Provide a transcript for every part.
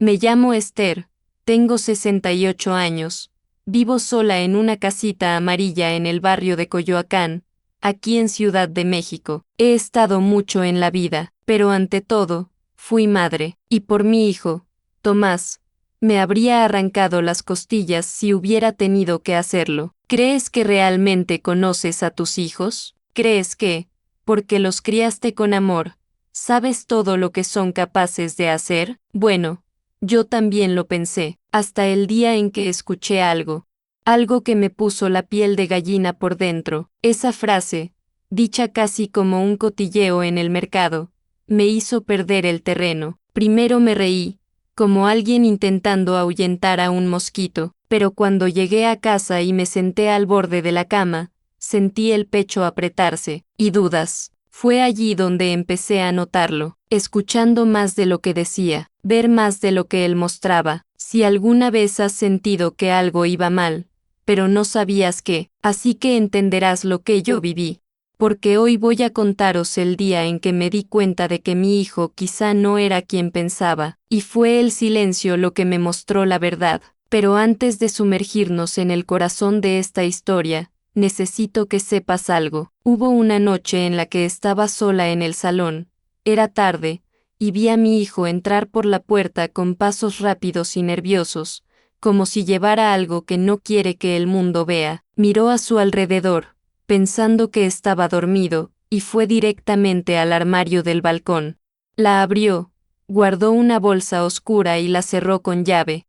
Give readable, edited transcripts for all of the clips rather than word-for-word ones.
Me llamo Esther, tengo 68 años, vivo sola en una casita amarilla en el barrio de Coyoacán, aquí en Ciudad de México. He estado mucho en la vida, pero ante todo, fui madre, y por mi hijo, Tomás, me habría arrancado las costillas si hubiera tenido que hacerlo. ¿Crees que realmente conoces a tus hijos? ¿Crees que, porque los criaste con amor, sabes todo lo que son capaces de hacer? Bueno, yo también lo pensé, hasta el día en que escuché algo que me puso la piel de gallina por dentro. Esa frase, dicha casi como un cotilleo en el mercado, me hizo perder el terreno. Primero me reí, como alguien intentando ahuyentar a un mosquito, pero cuando llegué a casa y me senté al borde de la cama, sentí el pecho apretarse, y dudas. Fue allí donde empecé a notarlo, escuchando más de lo que decía, ver más de lo que él mostraba. Si alguna vez has sentido que algo iba mal, pero no sabías qué, así que entenderás lo que yo viví. Porque hoy voy a contaros el día en que me di cuenta de que mi hijo quizá no era quien pensaba, y fue el silencio lo que me mostró la verdad. Pero antes de sumergirnos en el corazón de esta historia, necesito que sepas algo. Hubo una noche en la que estaba sola en el salón, era tarde, y vi a mi hijo entrar por la puerta con pasos rápidos y nerviosos, como si llevara algo que no quiere que el mundo vea. Miró a su alrededor, pensando que estaba dormido, y fue directamente al armario del balcón. La abrió, guardó una bolsa oscura y la cerró con llave.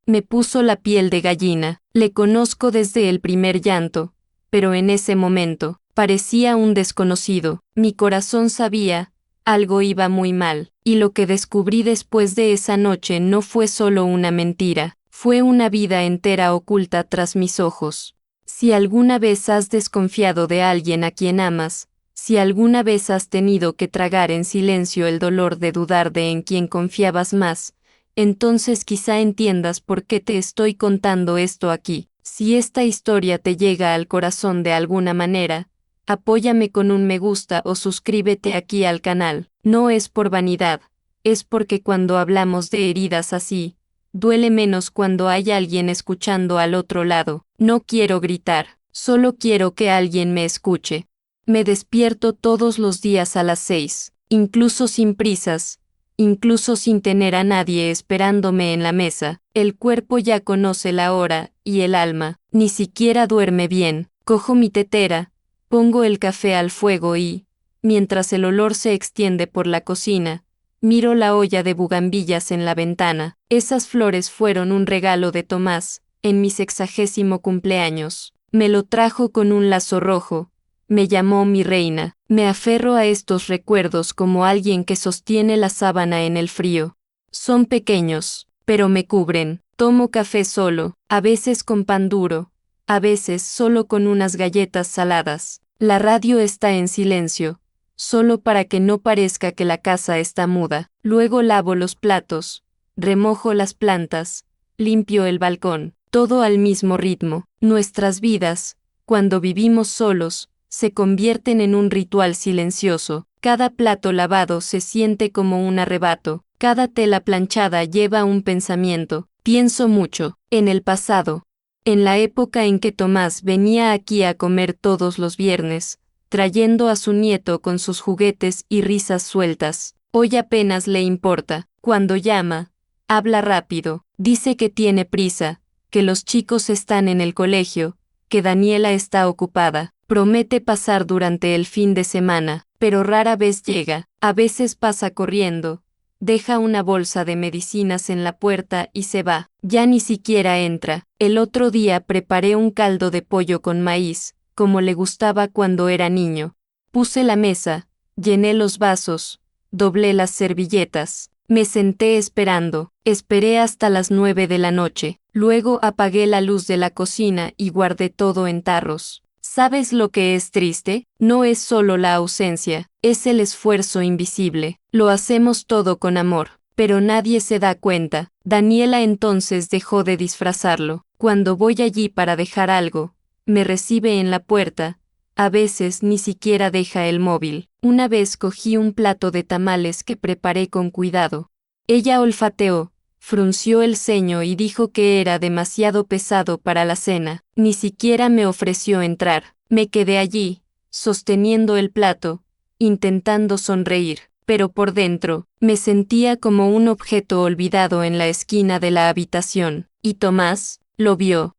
Me puso la piel de gallina. Le conozco desde el primer llanto, pero en ese momento, parecía un desconocido. Mi corazón sabía, algo iba muy mal, y lo que descubrí después de esa noche no fue solo una mentira, fue una vida entera oculta tras mis ojos. Si alguna vez has desconfiado de alguien a quien amas, si alguna vez has tenido que tragar en silencio el dolor de dudar de en quien confiabas más, entonces quizá entiendas por qué te estoy contando esto aquí. Si esta historia te llega al corazón de alguna manera, apóyame con un me gusta o suscríbete aquí al canal. No es por vanidad, es porque cuando hablamos de heridas así, duele menos cuando hay alguien escuchando al otro lado. No quiero gritar, solo quiero que alguien me escuche. Me despierto todos los días a las 6, incluso sin prisas, incluso sin tener a nadie esperándome en la mesa. El cuerpo ya conoce la hora, y el alma, ni siquiera duerme bien. Cojo mi tetera, pongo el café al fuego y, mientras el olor se extiende por la cocina, miro la olla de bugambillas en la ventana. Esas flores fueron un regalo de Tomás, en mi 60º cumpleaños. Me lo trajo con un lazo rojo. Me llamó mi reina. Me aferro a estos recuerdos como alguien que sostiene la sábana en el frío. Son pequeños, pero me cubren. Tomo café solo, a veces con pan duro, a veces solo con unas galletas saladas. La radio está en silencio, solo para que no parezca que la casa está muda. Luego lavo los platos, remojo las plantas, limpio el balcón, todo al mismo ritmo. Nuestras vidas, cuando vivimos solos, se convierten en un ritual silencioso. Cada plato lavado se siente como un arrebato, cada tela planchada lleva un pensamiento. Pienso mucho, en el pasado, en la época en que Tomás venía aquí a comer todos los viernes, trayendo a su nieto con sus juguetes y risas sueltas. Hoy apenas le importa. Cuando llama, habla rápido, dice que tiene prisa, que los chicos están en el colegio, que Daniela está ocupada. Promete pasar durante el fin de semana, pero rara vez llega. A veces pasa corriendo, deja una bolsa de medicinas en la puerta y se va. Ya ni siquiera entra. El otro día preparé un caldo de pollo con maíz, como le gustaba cuando era niño. Puse la mesa, llené los vasos, doblé las servilletas. Me senté esperando. Esperé hasta las 9 de la noche. Luego apagué la luz de la cocina y guardé todo en tarros. ¿Sabes lo que es triste? No es solo la ausencia, es el esfuerzo invisible. Lo hacemos todo con amor, pero nadie se da cuenta. Daniela entonces dejó de disfrazarlo. Cuando voy allí para dejar algo, me recibe en la puerta. A veces ni siquiera deja el móvil. Una vez cogí un plato de tamales que preparé con cuidado. Ella olfateó, frunció el ceño y dijo que era demasiado pesado para la cena. Ni siquiera me ofreció entrar. Me quedé allí, sosteniendo el plato, intentando sonreír, pero por dentro, me sentía como un objeto olvidado en la esquina de la habitación. Y Tomás lo vio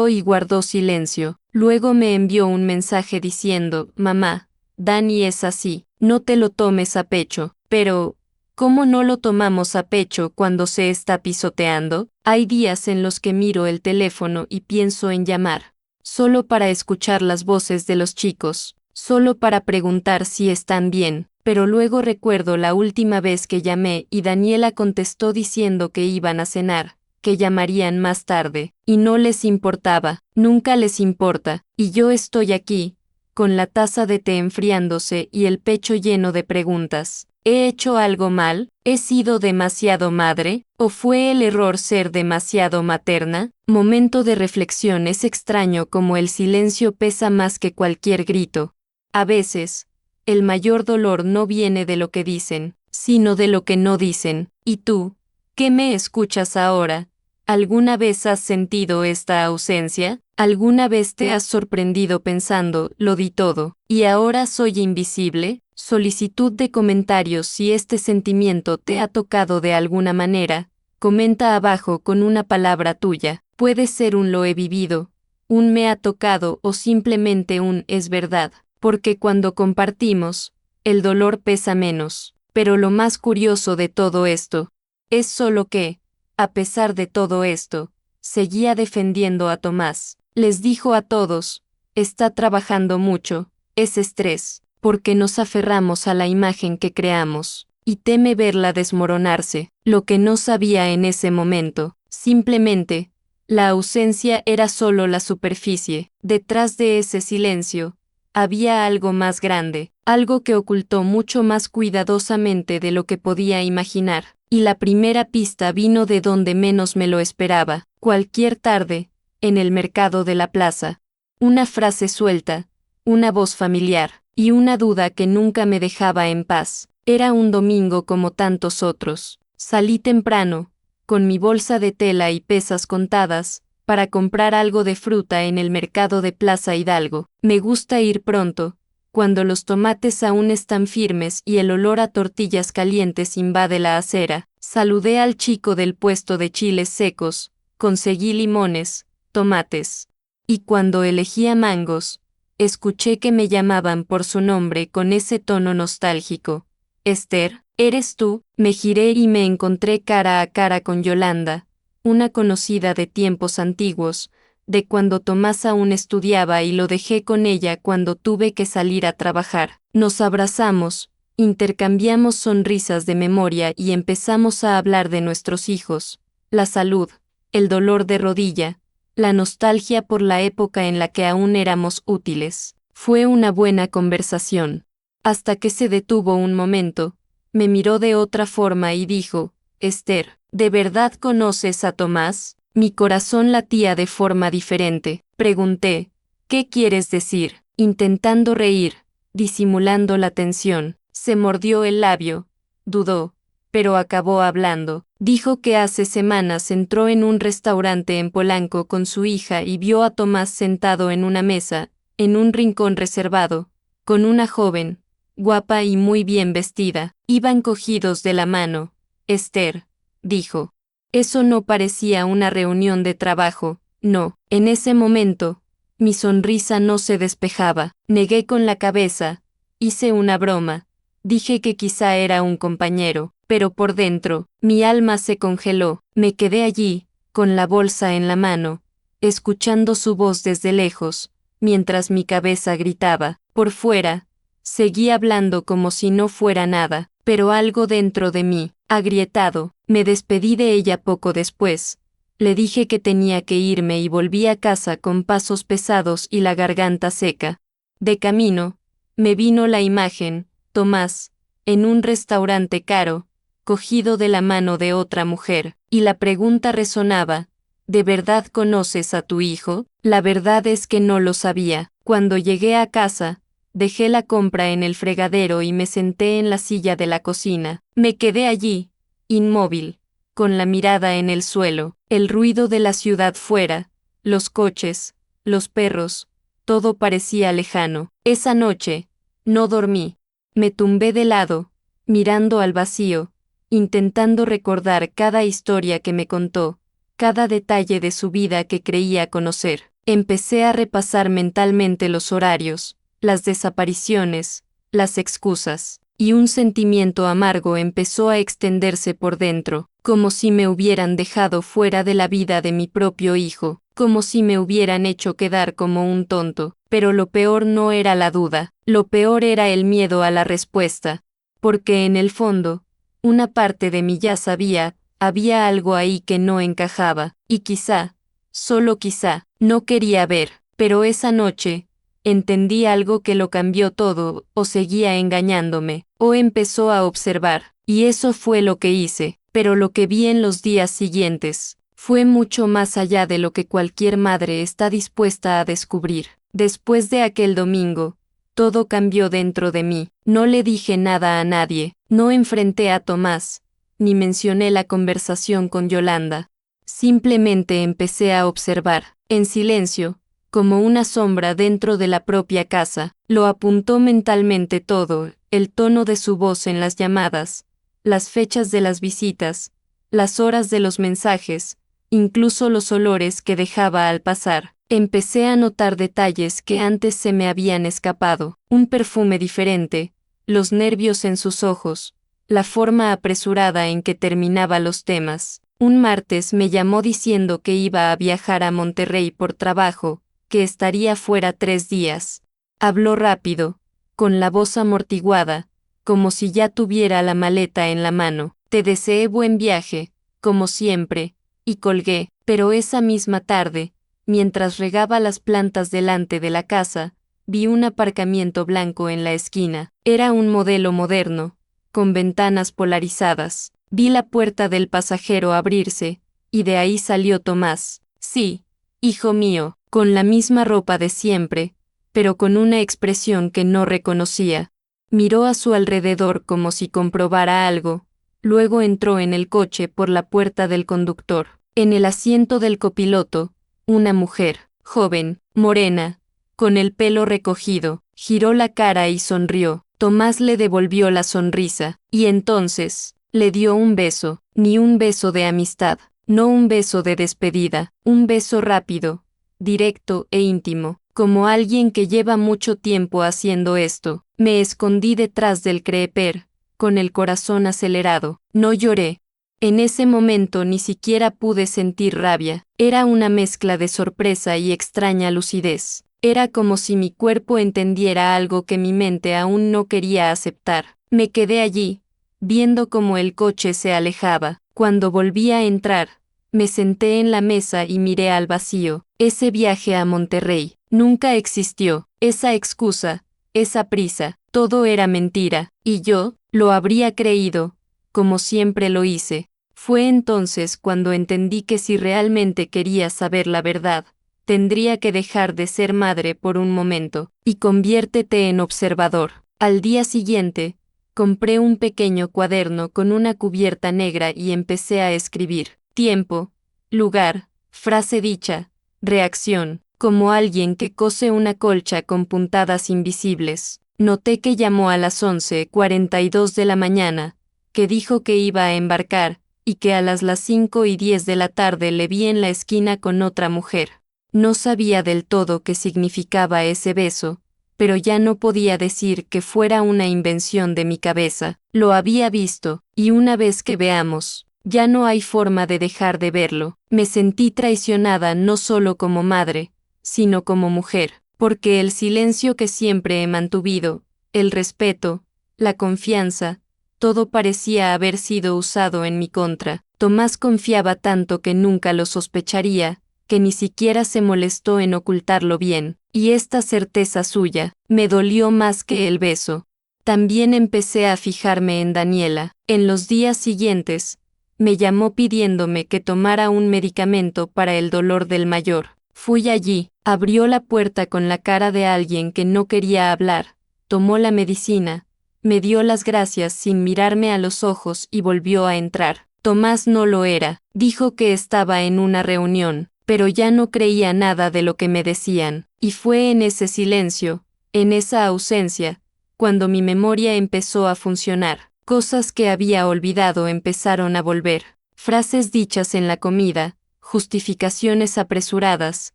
y guardó silencio. Luego me envió un mensaje diciendo: «Mamá, Dani es así, no te lo tomes a pecho». Pero, ¿cómo no lo tomamos a pecho cuando se está pisoteando? Hay días en los que miro el teléfono y pienso en llamar, solo para escuchar las voces de los chicos, solo para preguntar si están bien, pero luego recuerdo la última vez que llamé y Daniela contestó diciendo que iban a cenar, que llamarían más tarde, y no les importaba, nunca les importa, y yo estoy aquí, con la taza de té enfriándose y el pecho lleno de preguntas. ¿He hecho algo mal? ¿He sido demasiado madre? ¿O fue el error ser demasiado materna? Momento de reflexión. Es extraño cómo el silencio pesa más que cualquier grito. A veces, el mayor dolor no viene de lo que dicen, sino de lo que no dicen. ¿Y tú? ¿Qué me escuchas ahora? ¿Alguna vez has sentido esta ausencia? ¿Alguna vez te has sorprendido pensando, lo di todo, y ahora soy invisible? Solicitud de comentarios. Si este sentimiento te ha tocado de alguna manera, comenta abajo con una palabra tuya. Puede ser un lo he vivido, un me ha tocado o simplemente un es verdad, porque cuando compartimos, el dolor pesa menos. Pero lo más curioso de todo esto es solo que, a pesar de todo esto, seguía defendiendo a Tomás. Les dijo a todos: está trabajando mucho, es estrés, porque nos aferramos a la imagen que creamos, y teme verla desmoronarse. Lo que no sabía en ese momento, simplemente, la ausencia era solo la superficie. Detrás de ese silencio, había algo más grande, algo que ocultó mucho más cuidadosamente de lo que podía imaginar. Y la primera pista vino de donde menos me lo esperaba. Cualquier tarde, en el mercado de la plaza. Una frase suelta, una voz familiar, y una duda que nunca me dejaba en paz. Era un domingo como tantos otros. Salí temprano, con mi bolsa de tela y pesas contadas, para comprar algo de fruta en el mercado de Plaza Hidalgo. Me gusta ir pronto, cuando los tomates aún están firmes y el olor a tortillas calientes invade la acera. Saludé al chico del puesto de chiles secos, conseguí limones, tomates. Y cuando elegía mangos, escuché que me llamaban por su nombre con ese tono nostálgico. «Esther, ¿eres tú?». Me giré y me encontré cara a cara con Yolanda, una conocida de tiempos antiguos, de cuando Tomás aún estudiaba, y lo dejé con ella cuando tuve que salir a trabajar. Nos abrazamos, intercambiamos sonrisas de memoria y empezamos a hablar de nuestros hijos, la salud, el dolor de rodilla, la nostalgia por la época en la que aún éramos útiles. Fue una buena conversación. Hasta que se detuvo un momento, me miró de otra forma y dijo: «Esther, ¿de verdad conoces a Tomás?». Mi corazón latía de forma diferente. Pregunté: «¿Qué quieres decir?». Intentando reír, disimulando la tensión, se mordió el labio, dudó, pero acabó hablando. Dijo que hace semanas entró en un restaurante en Polanco con su hija y vio a Tomás sentado en una mesa, en un rincón reservado, con una joven, guapa y muy bien vestida. Iban cogidos de la mano. «Esther», dijo. Eso no parecía una reunión de trabajo, no. En ese momento, mi sonrisa no se despejaba. Negué con la cabeza. Hice una broma. Dije que quizá era un compañero, pero por dentro, mi alma se congeló. Me quedé allí, con la bolsa en la mano, escuchando su voz desde lejos, mientras mi cabeza gritaba. Por fuera, seguí hablando como si no fuera nada, pero algo dentro de mí, agrietado. Me despedí de ella poco después. Le dije que tenía que irme y volví a casa con pasos pesados y la garganta seca. De camino, me vino la imagen, Tomás, en un restaurante caro, cogido de la mano de otra mujer, y la pregunta resonaba: ¿de verdad conoces a tu hijo? La verdad es que no lo sabía. Cuando llegué a casa, dejé la compra en el fregadero y me senté en la silla de la cocina. Me quedé allí, inmóvil, con la mirada en el suelo, el ruido de la ciudad fuera, los coches, los perros, todo parecía lejano. Esa noche, no dormí. Me tumbé de lado, mirando al vacío, intentando recordar cada historia que me contó, cada detalle de su vida que creía conocer. Empecé a repasar mentalmente los horarios, las desapariciones, las excusas, y un sentimiento amargo empezó a extenderse por dentro, como si me hubieran dejado fuera de la vida de mi propio hijo, como si me hubieran hecho quedar como un tonto. Pero lo peor no era la duda, lo peor era el miedo a la respuesta, porque en el fondo, una parte de mí ya sabía, había algo ahí que no encajaba, y quizá, solo quizá, no quería ver, pero esa noche, entendí algo que lo cambió todo, o seguía engañándome, o empezó a observar, y eso fue lo que hice, pero lo que vi en los días siguientes, fue mucho más allá de lo que cualquier madre está dispuesta a descubrir. Después de aquel domingo, todo cambió dentro de mí. No le dije nada a nadie, no enfrenté a Tomás, ni mencioné la conversación con Yolanda. Simplemente empecé a observar, en silencio, como una sombra dentro de la propia casa. Lo apuntó mentalmente todo, el tono de su voz en las llamadas, las fechas de las visitas, las horas de los mensajes, incluso los olores que dejaba al pasar. Empecé a notar detalles que antes se me habían escapado, un perfume diferente, los nervios en sus ojos, la forma apresurada en que terminaba los temas. Un martes me llamó diciendo que iba a viajar a Monterrey por trabajo, que estaría fuera 3 días. Habló rápido, con la voz amortiguada, como si ya tuviera la maleta en la mano. Te deseé buen viaje, como siempre, y colgué, pero esa misma tarde, mientras regaba las plantas delante de la casa, vi un aparcamiento blanco en la esquina. Era un modelo moderno, con ventanas polarizadas. Vi la puerta del pasajero abrirse, y de ahí salió Tomás. Sí, hijo mío, con la misma ropa de siempre, pero con una expresión que no reconocía. Miró a su alrededor como si comprobara algo, luego entró en el coche por la puerta del conductor. En el asiento del copiloto, una mujer, joven, morena, con el pelo recogido, giró la cara y sonrió. Tomás le devolvió la sonrisa, y entonces, le dio un beso, ni un beso de amistad, no un beso de despedida, un beso rápido, directo e íntimo, como alguien que lleva mucho tiempo haciendo esto. Me escondí detrás del creeper, con el corazón acelerado. No lloré. En ese momento ni siquiera pude sentir rabia. Era una mezcla de sorpresa y extraña lucidez. Era como si mi cuerpo entendiera algo que mi mente aún no quería aceptar. Me quedé allí, viendo cómo el coche se alejaba. Cuando volví a entrar, me senté en la mesa y miré al vacío. Ese viaje a Monterrey nunca existió. Esa excusa, esa prisa, todo era mentira, y yo lo habría creído, como siempre lo hice. Fue entonces cuando entendí que si realmente quería saber la verdad, tendría que dejar de ser madre por un momento, y conviértete en observador. Al día siguiente, compré un pequeño cuaderno con una cubierta negra y empecé a escribir. Tiempo, lugar, frase dicha, reacción, como alguien que cose una colcha con puntadas invisibles. Noté que llamó a las 11:42 de la mañana, que dijo que iba a embarcar, y que a las 5:10 de la tarde le vi en la esquina con otra mujer. No sabía del todo qué significaba ese beso, pero ya no podía decir que fuera una invención de mi cabeza. Lo había visto, y una vez que veamos, ya no hay forma de dejar de verlo. Me sentí traicionada no solo como madre, sino como mujer, porque el silencio que siempre he mantuvido, el respeto, la confianza, todo parecía haber sido usado en mi contra. Tomás confiaba tanto que nunca lo sospecharía, que ni siquiera se molestó en ocultarlo bien, y esta certeza suya me dolió más que el beso. También empecé a fijarme en Daniela. En los días siguientes, me llamó pidiéndome que tomara un medicamento para el dolor del mayor. Fui allí, abrió la puerta con la cara de alguien que no quería hablar, tomó la medicina, me dio las gracias sin mirarme a los ojos y volvió a entrar. Tomás no lo era. Dijo que estaba en una reunión, pero ya no creía nada de lo que me decían. Y fue en ese silencio, en esa ausencia, cuando mi memoria empezó a funcionar. Cosas que había olvidado empezaron a volver. Frases dichas en la comida, justificaciones apresuradas,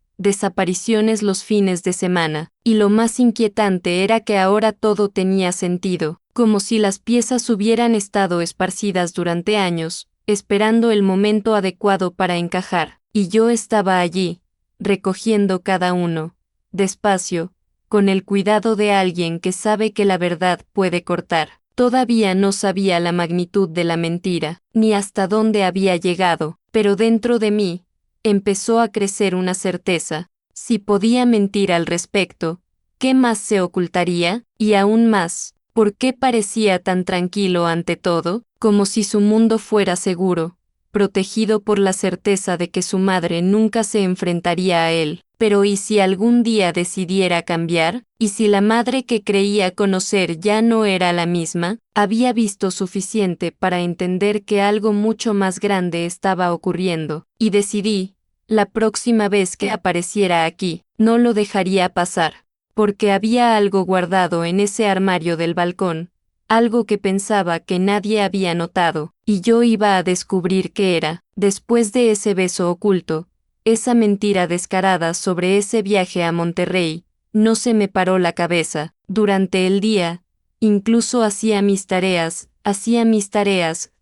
desapariciones los fines de semana. Y lo más inquietante era que ahora todo tenía sentido, como si las piezas hubieran estado esparcidas durante años, esperando el momento adecuado para encajar. Y yo estaba allí, recogiendo cada uno, despacio, con el cuidado de alguien que sabe que la verdad puede cortar. Todavía no sabía la magnitud de la mentira, ni hasta dónde había llegado, pero dentro de mí empezó a crecer una certeza. Si podía mentir al respecto, ¿qué más se ocultaría? Y aún más, ¿por qué parecía tan tranquilo ante todo, como si su mundo fuera seguro, protegido por la certeza de que su madre nunca se enfrentaría a él? Pero ¿y si algún día decidiera cambiar? ¿Y si la madre que creía conocer ya no era la misma? Había visto suficiente para entender que algo mucho más grande estaba ocurriendo, y decidí, la próxima vez que apareciera aquí, no lo dejaría pasar, porque había algo guardado en ese armario del balcón, algo que pensaba que nadie había notado, y yo iba a descubrir qué era. Después de ese beso oculto, esa mentira descarada sobre ese viaje a Monterrey, no se me paró la cabeza. Durante el día, incluso hacía mis tareas,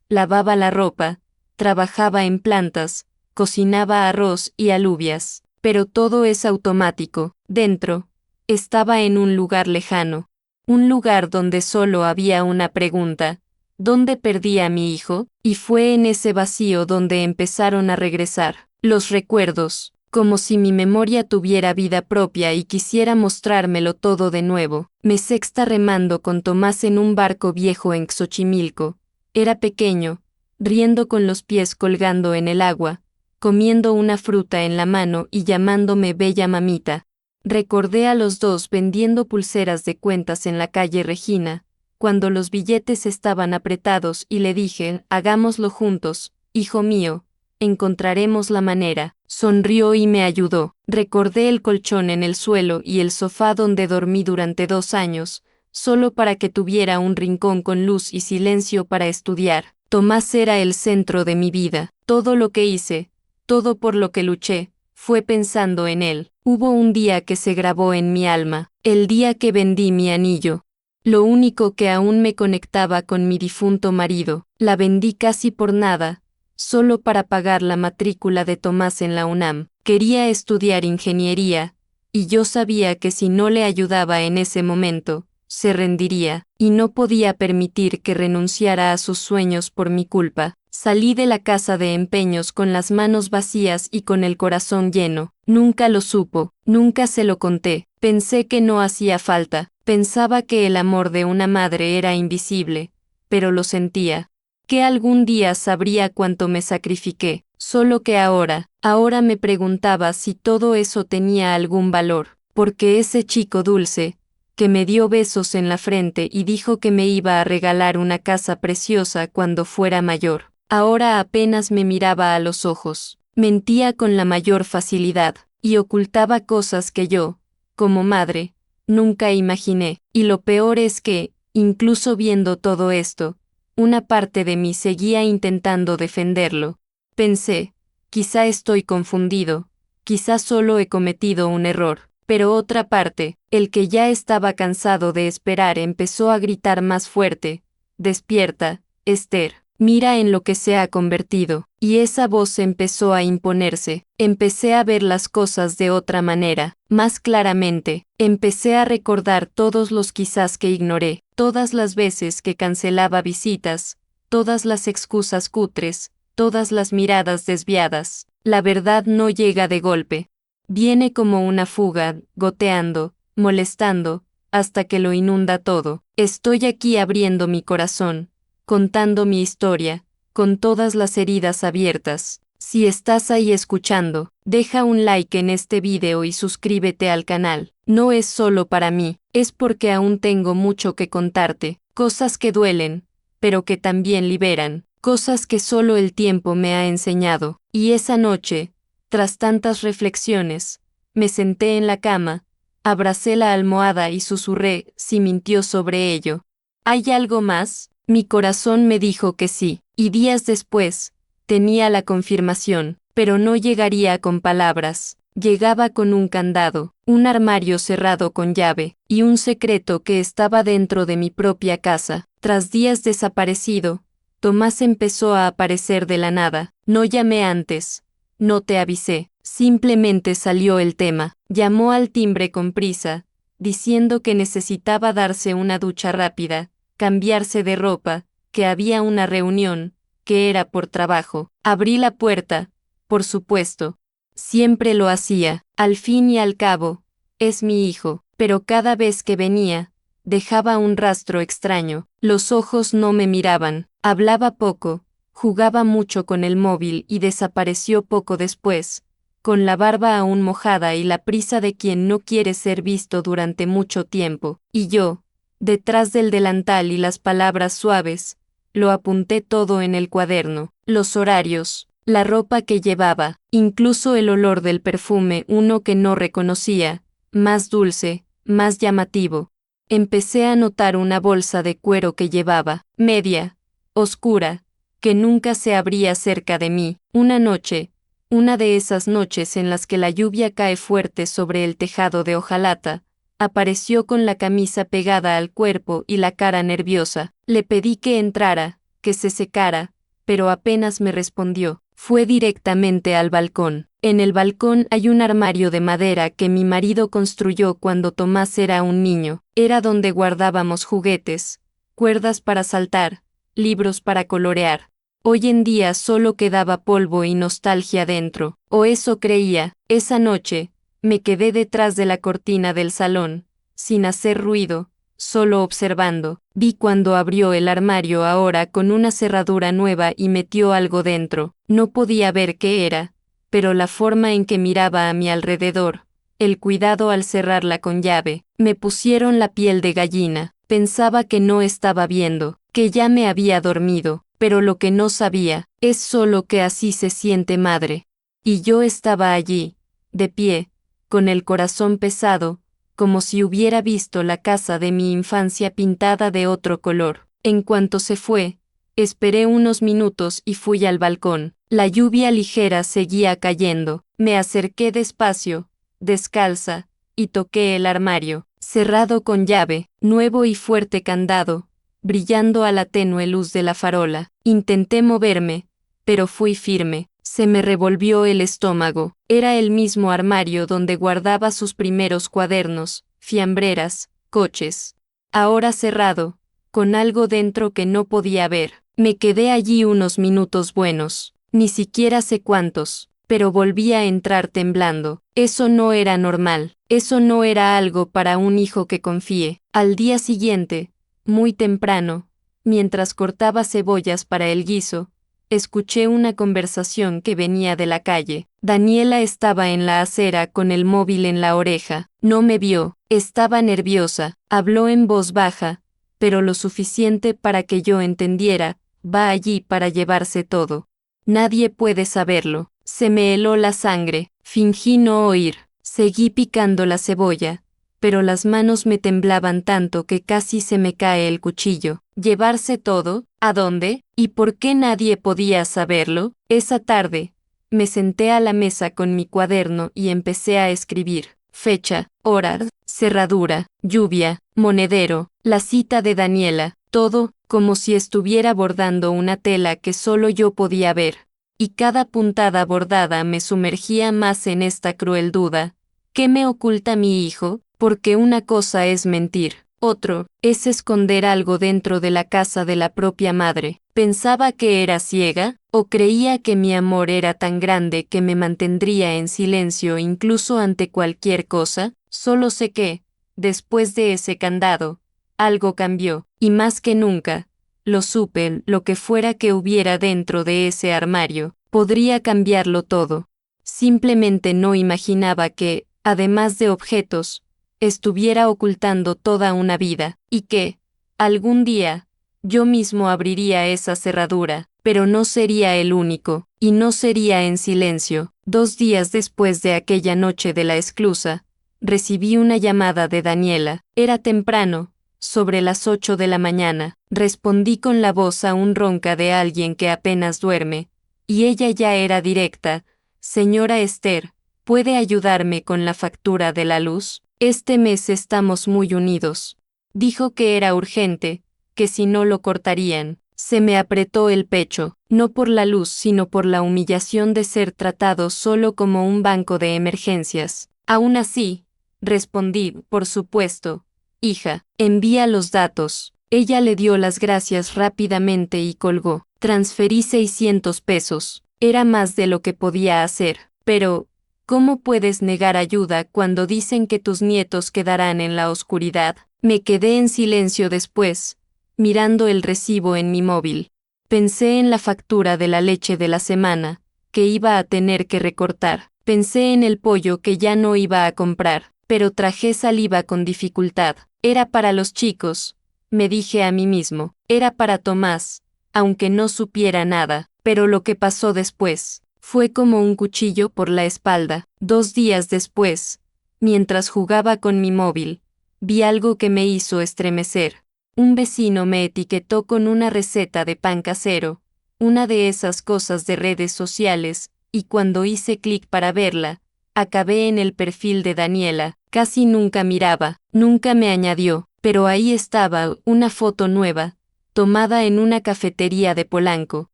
lavaba la ropa, trabajaba en plantas, cocinaba arroz y alubias, pero todo es automático. Dentro, estaba en un lugar lejano, un lugar donde solo había una pregunta: ¿dónde perdí a mi hijo? Y fue en ese vacío donde empezaron a regresar los recuerdos, como si mi memoria tuviera vida propia y quisiera mostrármelo todo de nuevo. Me sexta remando con Tomás en un barco viejo en Xochimilco. Era pequeño, riendo con los pies colgando en el agua, comiendo una fruta en la mano y llamándome bella mamita. Recordé a los dos vendiendo pulseras de cuentas en la calle Regina, cuando los billetes estaban apretados, y le dije: hagámoslo juntos, hijo mío, encontraremos la manera. Sonrió y me ayudó. Recordé el colchón en el suelo y el sofá donde dormí durante 2 años, solo para que tuviera un rincón con luz y silencio para estudiar. Tomás era el centro de mi vida. Todo lo que hice, todo por lo que luché, fue pensando en él. Hubo un día que se grabó en mi alma, el día que vendí mi anillo. Lo único que aún me conectaba con mi difunto marido. La vendí casi por nada, solo para pagar la matrícula de Tomás en la UNAM. Quería estudiar ingeniería, y yo sabía que si no le ayudaba en ese momento, se rendiría, y no podía permitir que renunciara a sus sueños por mi culpa. Salí de la casa de empeños con las manos vacías y con el corazón lleno. Nunca lo supo, nunca se lo conté. Pensé que no hacía falta, pensaba que el amor de una madre era invisible, pero lo sentía. Que algún día sabría cuánto me sacrifiqué, solo que ahora me preguntaba si todo eso tenía algún valor, porque ese chico dulce, que me dio besos en la frente y dijo que me iba a regalar una casa preciosa cuando fuera mayor, ahora apenas me miraba a los ojos. Mentía con la mayor facilidad, y ocultaba cosas que yo, como madre, nunca imaginé. Y lo peor es que, incluso viendo todo esto, una parte de mí seguía intentando defenderlo. Pensé, quizá estoy confundido, quizá solo he cometido un error. Pero otra parte, el que ya estaba cansado de esperar, empezó a gritar más fuerte: despierta, Esther, mira en lo que se ha convertido. Y esa voz empezó a imponerse. Empecé a ver las cosas de otra manera, más claramente. Empecé a recordar todos los quizás que ignoré, todas las veces que cancelaba visitas, todas las excusas cutres, todas las miradas desviadas. La verdad no llega de golpe. Viene como una fuga, goteando, molestando, hasta que lo inunda todo. Estoy aquí abriendo mi corazón, contando mi historia, con todas las heridas abiertas. Si estás ahí escuchando, deja un like en este video y suscríbete al canal. No es solo para mí, es porque aún tengo mucho que contarte, cosas que duelen, pero que también liberan. cosas que solo el tiempo me ha enseñado. Y esa noche, tras tantas reflexiones, me senté en la cama, abracé la almohada y susurré si mintió sobre ello. ¿Hay algo más? Mi corazón me dijo que sí, y días después, tenía la confirmación, pero no llegaría con palabras. Llegaba con un candado, un armario cerrado con llave, y un secreto que estaba dentro de mi propia casa. Tras días desaparecido, Tomás empezó a aparecer de la nada. No llamé antes, no te avisé, simplemente salió el tema. Llamó al timbre con prisa, diciendo que necesitaba darse una ducha rápida, cambiarse de ropa, que había una reunión, que era por trabajo. Abrí la puerta, por supuesto. Siempre lo hacía, al fin y al cabo, es mi hijo, pero cada vez que venía, dejaba un rastro extraño. Los ojos no me miraban, hablaba poco, jugaba mucho con el móvil y desapareció poco después, con la barba aún mojada y la prisa de quien no quiere ser visto durante mucho tiempo. Y yo, detrás del delantal y las palabras suaves, lo apunté todo en el cuaderno, los horarios, la ropa que llevaba, incluso el olor del perfume, uno que no reconocía, más dulce, más llamativo. Empecé a notar una bolsa de cuero que llevaba, media, oscura, que nunca se abría cerca de mí. Una noche, una de esas noches en las que la lluvia cae fuerte sobre el tejado de hojalata, apareció con la camisa pegada al cuerpo y la cara nerviosa. Le pedí que entrara, que se secara, pero apenas me respondió. Fue directamente al balcón. En el balcón hay un armario de madera que mi marido construyó cuando Tomás era un niño. Era donde guardábamos juguetes, cuerdas para saltar, libros para colorear. Hoy en día solo quedaba polvo y nostalgia dentro, o eso creía. Esa noche, me quedé detrás de la cortina del salón, sin hacer ruido, solo observando. Vi cuando abrió el armario ahora con una cerradura nueva y metió algo dentro. No podía ver qué era, pero la forma en que miraba a mi alrededor, el cuidado al cerrarla con llave, me pusieron la piel de gallina. Pensaba que no estaba viendo, que ya me había dormido, pero lo que no sabía, es solo que así se siente madre. Y yo estaba allí, de pie, con el corazón pesado, como si hubiera visto la casa de mi infancia pintada de otro color. En cuanto se fue, esperé unos minutos y fui al balcón. La lluvia ligera seguía cayendo. Me acerqué despacio, descalza, y toqué el armario, cerrado con llave, nuevo y fuerte candado, brillando a la tenue luz de la farola. Intenté moverme, pero fui firme. Se me revolvió el estómago. Era el mismo armario donde guardaba sus primeros cuadernos, fiambreras, coches. Ahora cerrado, con algo dentro que no podía ver. Me quedé allí unos minutos buenos, ni siquiera sé cuántos, pero volví a entrar temblando. Eso no era normal, eso no era algo para un hijo que confíe. Al día siguiente, muy temprano, mientras cortaba cebollas para el guiso, escuché una conversación que venía de la calle. Daniela estaba en la acera con el móvil en la oreja. No me vio, estaba nerviosa, habló en voz baja, pero lo suficiente para que yo entendiera. Va allí para llevarse todo. Nadie puede saberlo. Se me heló la sangre, fingí no oír, seguí picando la cebolla, pero las manos me temblaban tanto que casi se me cae el cuchillo. ¿Llevarse todo? ¿A dónde? ¿Y por qué nadie podía saberlo? Esa tarde, me senté a la mesa con mi cuaderno y empecé a escribir. Fecha, hora, cerradura, lluvia, monedero, la cita de Daniela, todo, como si estuviera bordando una tela que solo yo podía ver. Y cada puntada bordada me sumergía más en esta cruel duda. ¿Qué me oculta mi hijo? Porque una cosa es mentir, otro es esconder algo dentro de la casa de la propia madre. ¿Pensaba que era ciega? ¿O creía que mi amor era tan grande que me mantendría en silencio incluso ante cualquier cosa? Solo sé que, después de ese candado, algo cambió, y más que nunca, lo supe, lo que fuera que hubiera dentro de ese armario, podría cambiarlo todo. Simplemente no imaginaba que, además de objetos, estuviera ocultando toda una vida, y que, algún día, yo mismo abriría esa cerradura, pero no sería el único, y no sería en silencio. 2 días después de aquella noche de la esclusa, recibí una llamada de Daniela. Era temprano, sobre las 8 de la mañana. Respondí con la voz aún ronca de alguien que apenas duerme, y ella ya era directa. Señora Esther, ¿puede ayudarme con la factura de la luz? Este mes estamos muy unidos. Dijo que era urgente, que si no lo cortarían. Se me apretó el pecho, no por la luz sino por la humillación de ser tratado solo como un banco de emergencias. Aún así, respondí, por supuesto. Hija, envía los datos. Ella le dio las gracias rápidamente y colgó. Transferí 600 pesos. Era más de lo que podía hacer. Pero, ¿cómo puedes negar ayuda cuando dicen que tus nietos quedarán en la oscuridad? Me quedé en silencio después, mirando el recibo en mi móvil. Pensé en la factura de la leche de la semana, que iba a tener que recortar. Pensé en el pollo que ya no iba a comprar, pero tragué saliva con dificultad. Era para los chicos, me dije a mí mismo. Era para Tomás, aunque no supiera nada. Pero lo que pasó después fue como un cuchillo por la espalda. 2 días después, mientras jugaba con mi móvil, vi algo que me hizo estremecer. Un vecino me etiquetó con una receta de pan casero, una de esas cosas de redes sociales, y cuando hice clic para verla, acabé en el perfil de Daniela. Casi nunca miraba, nunca me añadió, pero ahí estaba, una foto nueva, tomada en una cafetería de Polanco.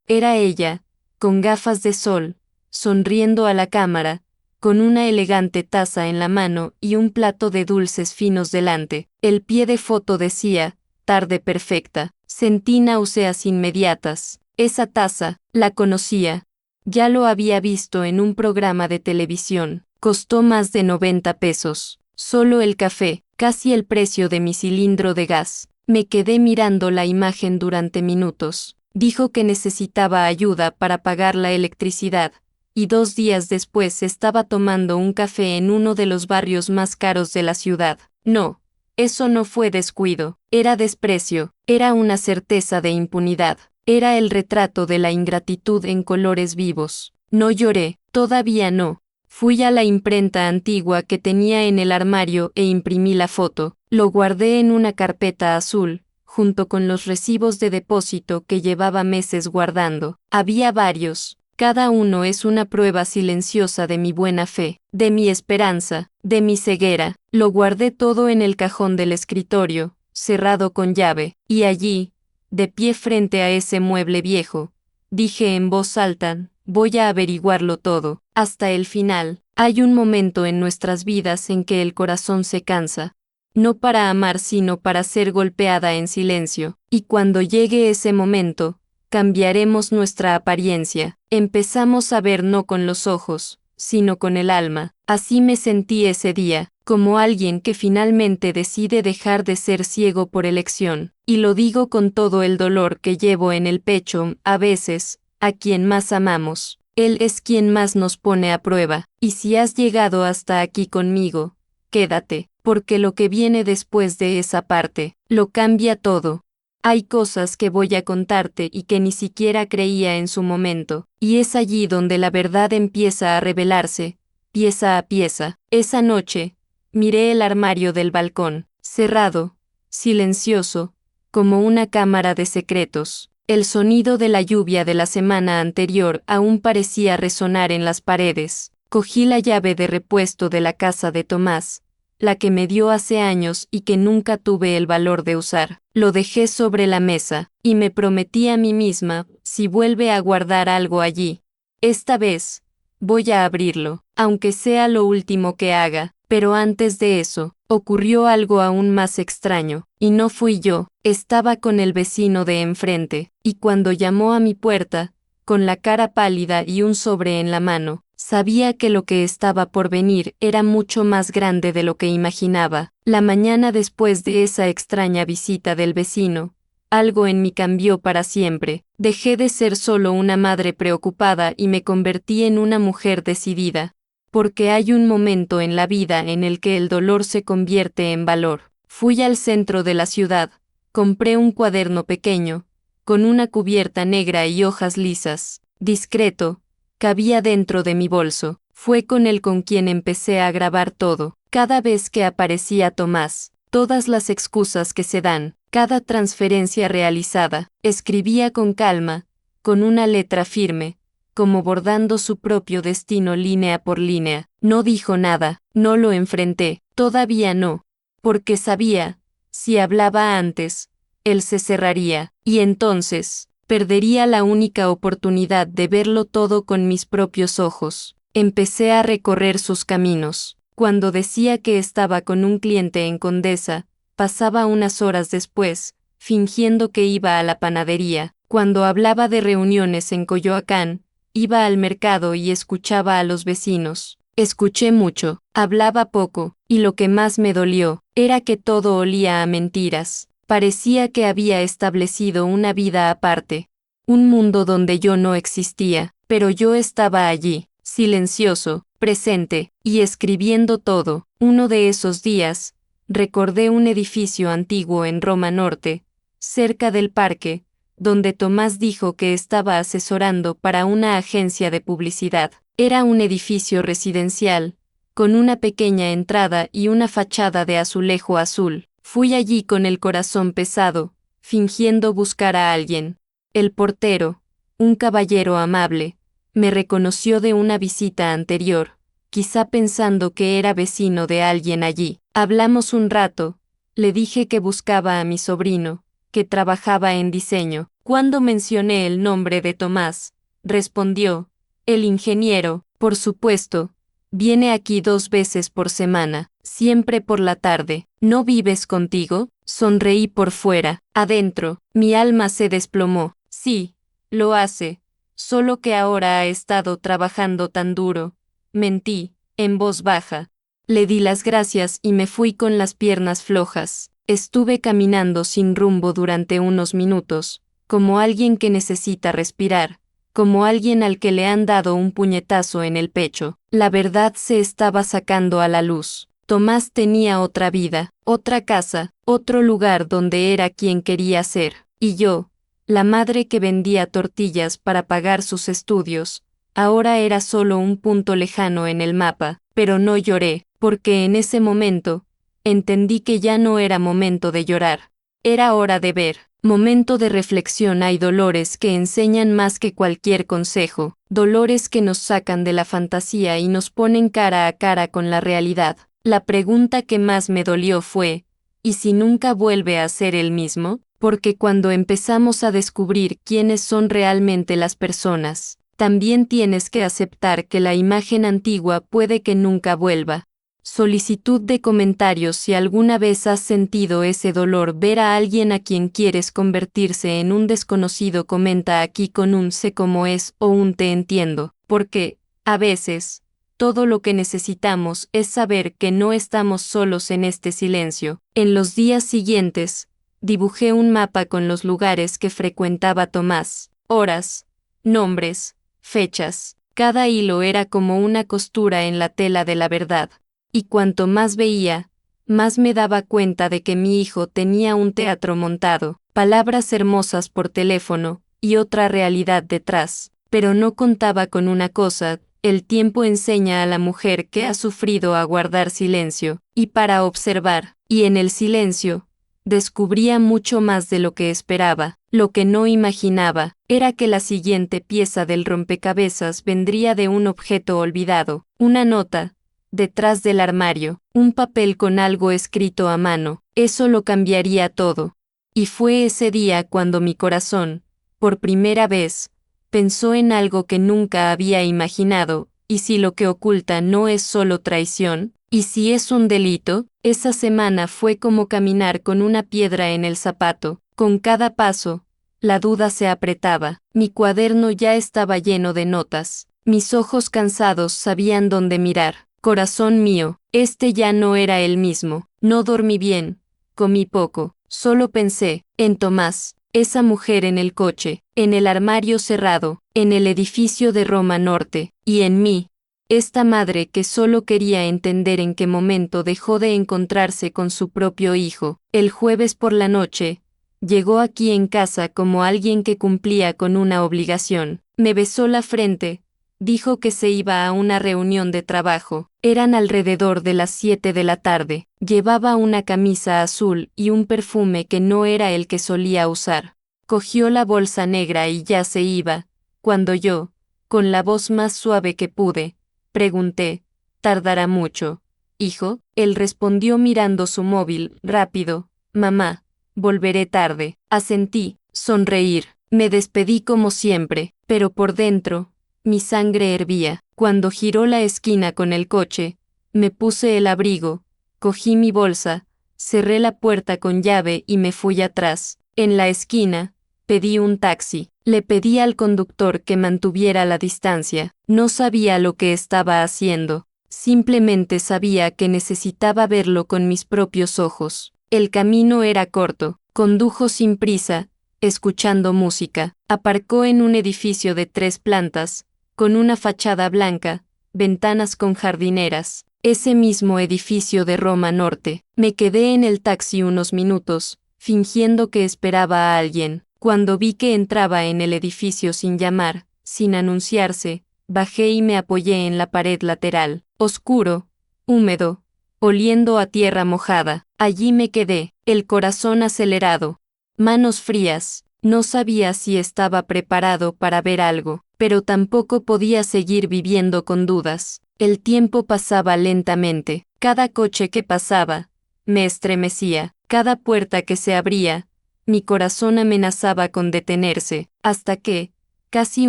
Era ella, con gafas de sol, sonriendo a la cámara, con una elegante taza en la mano y un plato de dulces finos delante. El pie de foto decía, tarde perfecta. Sentí náuseas inmediatas. Esa taza, la conocía. Ya lo había visto en un programa de televisión. Costó más de 90 pesos. Solo el café, casi el precio de mi cilindro de gas. Me quedé mirando la imagen durante minutos. Dijo que necesitaba ayuda para pagar la electricidad, y 2 días después estaba tomando un café en uno de los barrios más caros de la ciudad. No, eso no fue descuido, era desprecio, era una certeza de impunidad, era el retrato de la ingratitud en colores vivos. No lloré, todavía no. Fui a la imprenta antigua que tenía en el armario e imprimí la foto. Lo guardé en una carpeta azul, junto con los recibos de depósito que llevaba meses guardando. Había varios. Cada uno es una prueba silenciosa de mi buena fe, de mi esperanza, de mi ceguera. Lo guardé todo en el cajón del escritorio, cerrado con llave, y allí, de pie frente a ese mueble viejo, dije en voz alta, voy a averiguarlo todo, hasta el final. Hay un momento en nuestras vidas en que el corazón se cansa, no para amar sino para ser golpeada en silencio, y cuando llegue ese momento, cambiaremos nuestra apariencia. Empezamos a ver no con los ojos, sino con el alma. Así me sentí ese día, como alguien que finalmente decide dejar de ser ciego por elección. Y lo digo con todo el dolor que llevo en el pecho. A veces, a quien más amamos, Él es quien más nos pone a prueba. Y si has llegado hasta aquí conmigo, quédate, porque lo que viene después de esa parte, lo cambia todo. Hay cosas que voy a contarte y que ni siquiera creía en su momento, y es allí donde la verdad empieza a revelarse, pieza a pieza. Esa noche, miré el armario del balcón, cerrado, silencioso, como una cámara de secretos. El sonido de la lluvia de la semana anterior aún parecía resonar en las paredes. Cogí la llave de repuesto de la casa de Tomás, la que me dio hace años y que nunca tuve el valor de usar. Lo dejé sobre la mesa, y me prometí a mí misma, si vuelve a guardar algo allí, esta vez, voy a abrirlo, aunque sea lo último que haga. Pero antes de eso, ocurrió algo aún más extraño, y no fui yo, estaba con el vecino de enfrente, y cuando llamó a mi puerta, con la cara pálida y un sobre en la mano, sabía que lo que estaba por venir era mucho más grande de lo que imaginaba. La mañana después de esa extraña visita del vecino, algo en mí cambió para siempre. Dejé de ser solo una madre preocupada y me convertí en una mujer decidida. Porque hay un momento en la vida en el que el dolor se convierte en valor. Fui al centro de la ciudad, compré un cuaderno pequeño, con una cubierta negra y hojas lisas, discreto, cabía dentro de mi bolso. Fue con él con quien empecé a grabar todo. Cada vez que aparecía Tomás, todas las excusas que se dan, cada transferencia realizada, escribía con calma, con una letra firme, como bordando su propio destino línea por línea. No dijo nada, no lo enfrenté, todavía no, porque sabía, si hablaba antes, él se cerraría, y entonces, perdería la única oportunidad de verlo todo con mis propios ojos. Empecé a recorrer sus caminos. Cuando decía que estaba con un cliente en Condesa, pasaba unas horas después, fingiendo que iba a la panadería. Cuando hablaba de reuniones en Coyoacán, iba al mercado y escuchaba a los vecinos. Escuché mucho, hablaba poco, y lo que más me dolió, era que todo olía a mentiras. Parecía que había establecido una vida aparte, un mundo donde yo no existía, pero yo estaba allí, silencioso, presente, y escribiendo todo. Uno de esos días, recordé un edificio antiguo en Roma Norte, cerca del parque, donde Tomás dijo que estaba asesorando para una agencia de publicidad. Era un edificio residencial, con una pequeña entrada y una fachada de azulejo azul. Fui allí con el corazón pesado, fingiendo buscar a alguien. El portero, un caballero amable, me reconoció de una visita anterior, quizá pensando que era vecino de alguien allí. Hablamos un rato, le dije que buscaba a mi sobrino, que trabajaba en diseño. Cuando mencioné el nombre de Tomás, respondió, el ingeniero, por supuesto, viene aquí 2 veces por semana, siempre por la tarde. ¿No vives contigo? Sonreí por fuera. Adentro, mi alma se desplomó. Sí, lo hace, solo que ahora ha estado trabajando tan duro. Mentí, en voz baja. Le di las gracias y me fui con las piernas flojas. Estuve caminando sin rumbo durante unos minutos, como alguien que necesita respirar, como alguien al que le han dado un puñetazo en el pecho. La verdad se estaba sacando a la luz. Tomás tenía otra vida, otra casa, otro lugar donde era quien quería ser, y yo, la madre que vendía tortillas para pagar sus estudios, ahora era solo un punto lejano en el mapa. Pero no lloré, porque en ese momento, entendí que ya no era momento de llorar, era hora de ver. Momento de reflexión. Hay dolores que enseñan más que cualquier consejo, dolores que nos sacan de la fantasía y nos ponen cara a cara con la realidad. La pregunta que más me dolió fue, ¿y si nunca vuelve a ser el mismo? Porque cuando empezamos a descubrir quiénes son realmente las personas, también tienes que aceptar que la imagen antigua puede que nunca vuelva. Solicitud de comentarios. Si alguna vez has sentido ese dolor, ver a alguien a quien quieres convertirse en un desconocido, comenta aquí con un sé cómo es o un te entiendo, porque, a veces, todo lo que necesitamos es saber que no estamos solos en este silencio. En los días siguientes, dibujé un mapa con los lugares que frecuentaba Tomás, horas, nombres, fechas. Cada hilo era como una costura en la tela de la verdad. Y cuanto más veía, más me daba cuenta de que mi hijo tenía un teatro montado, palabras hermosas por teléfono, y otra realidad detrás. Pero no contaba con una cosa: el tiempo enseña a la mujer que ha sufrido a guardar silencio, y para observar, y en el silencio, descubría mucho más de lo que esperaba. Lo que no imaginaba era que la siguiente pieza del rompecabezas vendría de un objeto olvidado, una nota, detrás del armario, un papel con algo escrito a mano. Eso lo cambiaría todo. Y fue ese día cuando mi corazón, por primera vez, pensó en algo que nunca había imaginado. ¿Y si lo que oculta no es solo traición? ¿Y si es un delito? Esa semana fue como caminar con una piedra en el zapato. Con cada paso, la duda se apretaba. Mi cuaderno ya estaba lleno de notas. Mis ojos cansados sabían dónde mirar. Corazón mío, este ya no era el mismo. No dormí bien, comí poco, solo pensé en Tomás, esa mujer en el coche, en el armario cerrado, en el edificio de Roma Norte, y en mí, esta madre que solo quería entender en qué momento dejó de encontrarse con su propio hijo. El jueves por la noche, Llegó aquí en casa como alguien que cumplía con una obligación. Me besó la frente, dijo que se iba a una reunión de trabajo. Eran alrededor de las 7 de la tarde. Llevaba una camisa azul y un perfume que no era el que solía usar. Cogió la bolsa negra y ya se iba, cuando yo, con la voz más suave que pude, pregunté, ¿tardará mucho, hijo? Él respondió mirando su móvil, rápido, mamá, volveré tarde. Asentí, sonreír. Me despedí como siempre, pero por dentro, mi sangre hervía. Cuando giró la esquina con el coche, me puse el abrigo, cogí mi bolsa, cerré la puerta con llave y me fui atrás. En la esquina, pedí un taxi. Le pedí al conductor que mantuviera la distancia. No sabía lo que estaba haciendo. Simplemente sabía que necesitaba verlo con mis propios ojos. El camino era corto. Condujo sin prisa, escuchando música. Aparcó en un edificio de 3 plantas, con una fachada blanca, ventanas con jardineras. Ese mismo edificio de Roma Norte. Me quedé en el taxi unos minutos, fingiendo que esperaba a alguien. Cuando vi que entraba en el edificio sin llamar, sin anunciarse, bajé y me apoyé en la pared lateral. Oscuro, húmedo, oliendo a tierra mojada. Allí me quedé, el corazón acelerado, manos frías. No sabía si estaba preparado para ver algo, pero tampoco podía seguir viviendo con dudas. El tiempo pasaba lentamente. Cada coche que pasaba, me estremecía. Cada puerta que se abría, mi corazón amenazaba con detenerse, hasta que, casi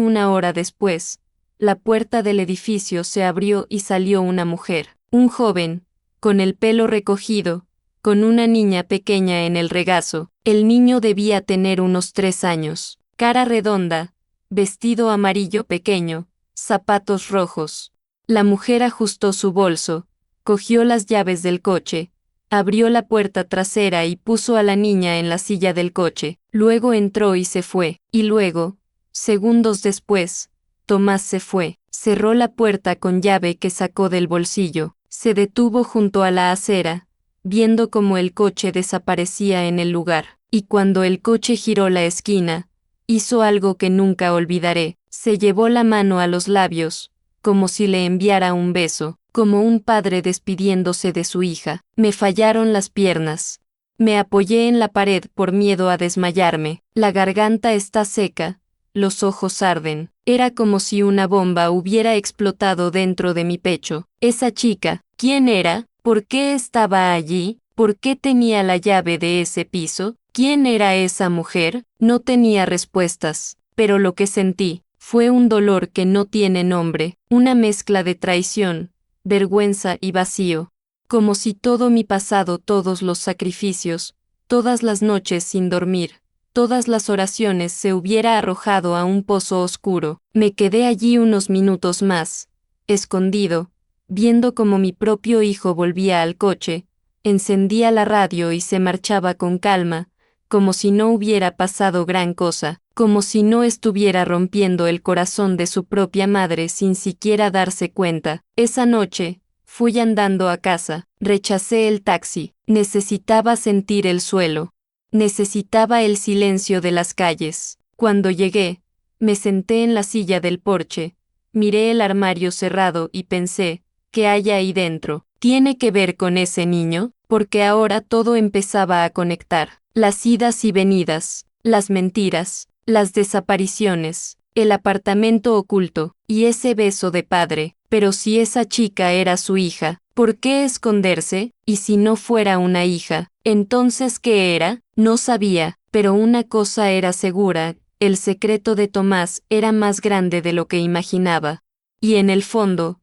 una hora después, la puerta del edificio se abrió y salió una mujer, un joven, con el pelo recogido, con una niña pequeña en el regazo. El niño debía tener unos 3 años, cara redonda, vestido amarillo pequeño, zapatos rojos. La mujer ajustó su bolso, cogió las llaves del coche, abrió la puerta trasera y puso a la niña en la silla del coche. Luego entró y se fue. Y luego, segundos después, Tomás se fue. Cerró la puerta con llave que sacó del bolsillo. Se detuvo junto a la acera, viendo cómo el coche desaparecía en el lugar. Y cuando el coche giró la esquina, hizo algo que nunca olvidaré. Se llevó la mano a los labios, como si le enviara un beso, como un padre despidiéndose de su hija. Me fallaron las piernas. Me apoyé en la pared por miedo a desmayarme. La garganta está seca, los ojos arden. Era como si una bomba hubiera explotado dentro de mi pecho. Esa chica, ¿quién era? ¿Por qué estaba allí? ¿Por qué tenía la llave de ese piso? ¿Quién era esa mujer? No tenía respuestas, pero lo que sentí fue un dolor que no tiene nombre, una mezcla de traición, vergüenza y vacío, como si todo mi pasado, todos los sacrificios, todas las noches sin dormir, todas las oraciones se hubiera arrojado a un pozo oscuro. Me quedé allí unos minutos más, escondido, viendo cómo mi propio hijo volvía al coche, encendía la radio y se marchaba con calma, como si no hubiera pasado gran cosa, como si no estuviera rompiendo el corazón de su propia madre sin siquiera darse cuenta. Esa noche, fui andando a casa, rechacé el taxi, necesitaba sentir el suelo, necesitaba el silencio de las calles. Cuando llegué, me senté en la silla del porche, miré el armario cerrado y pensé, ¿qué hay ahí dentro? ¿Tiene que ver con ese niño? Porque ahora todo empezaba a conectar. Las idas y venidas, las mentiras, las desapariciones, el apartamento oculto, y ese beso de padre. Pero si esa chica era su hija, ¿por qué esconderse? Y si no fuera una hija, ¿entonces qué era? No sabía, pero una cosa era segura, el secreto de Tomás era más grande de lo que imaginaba. Y en el fondo,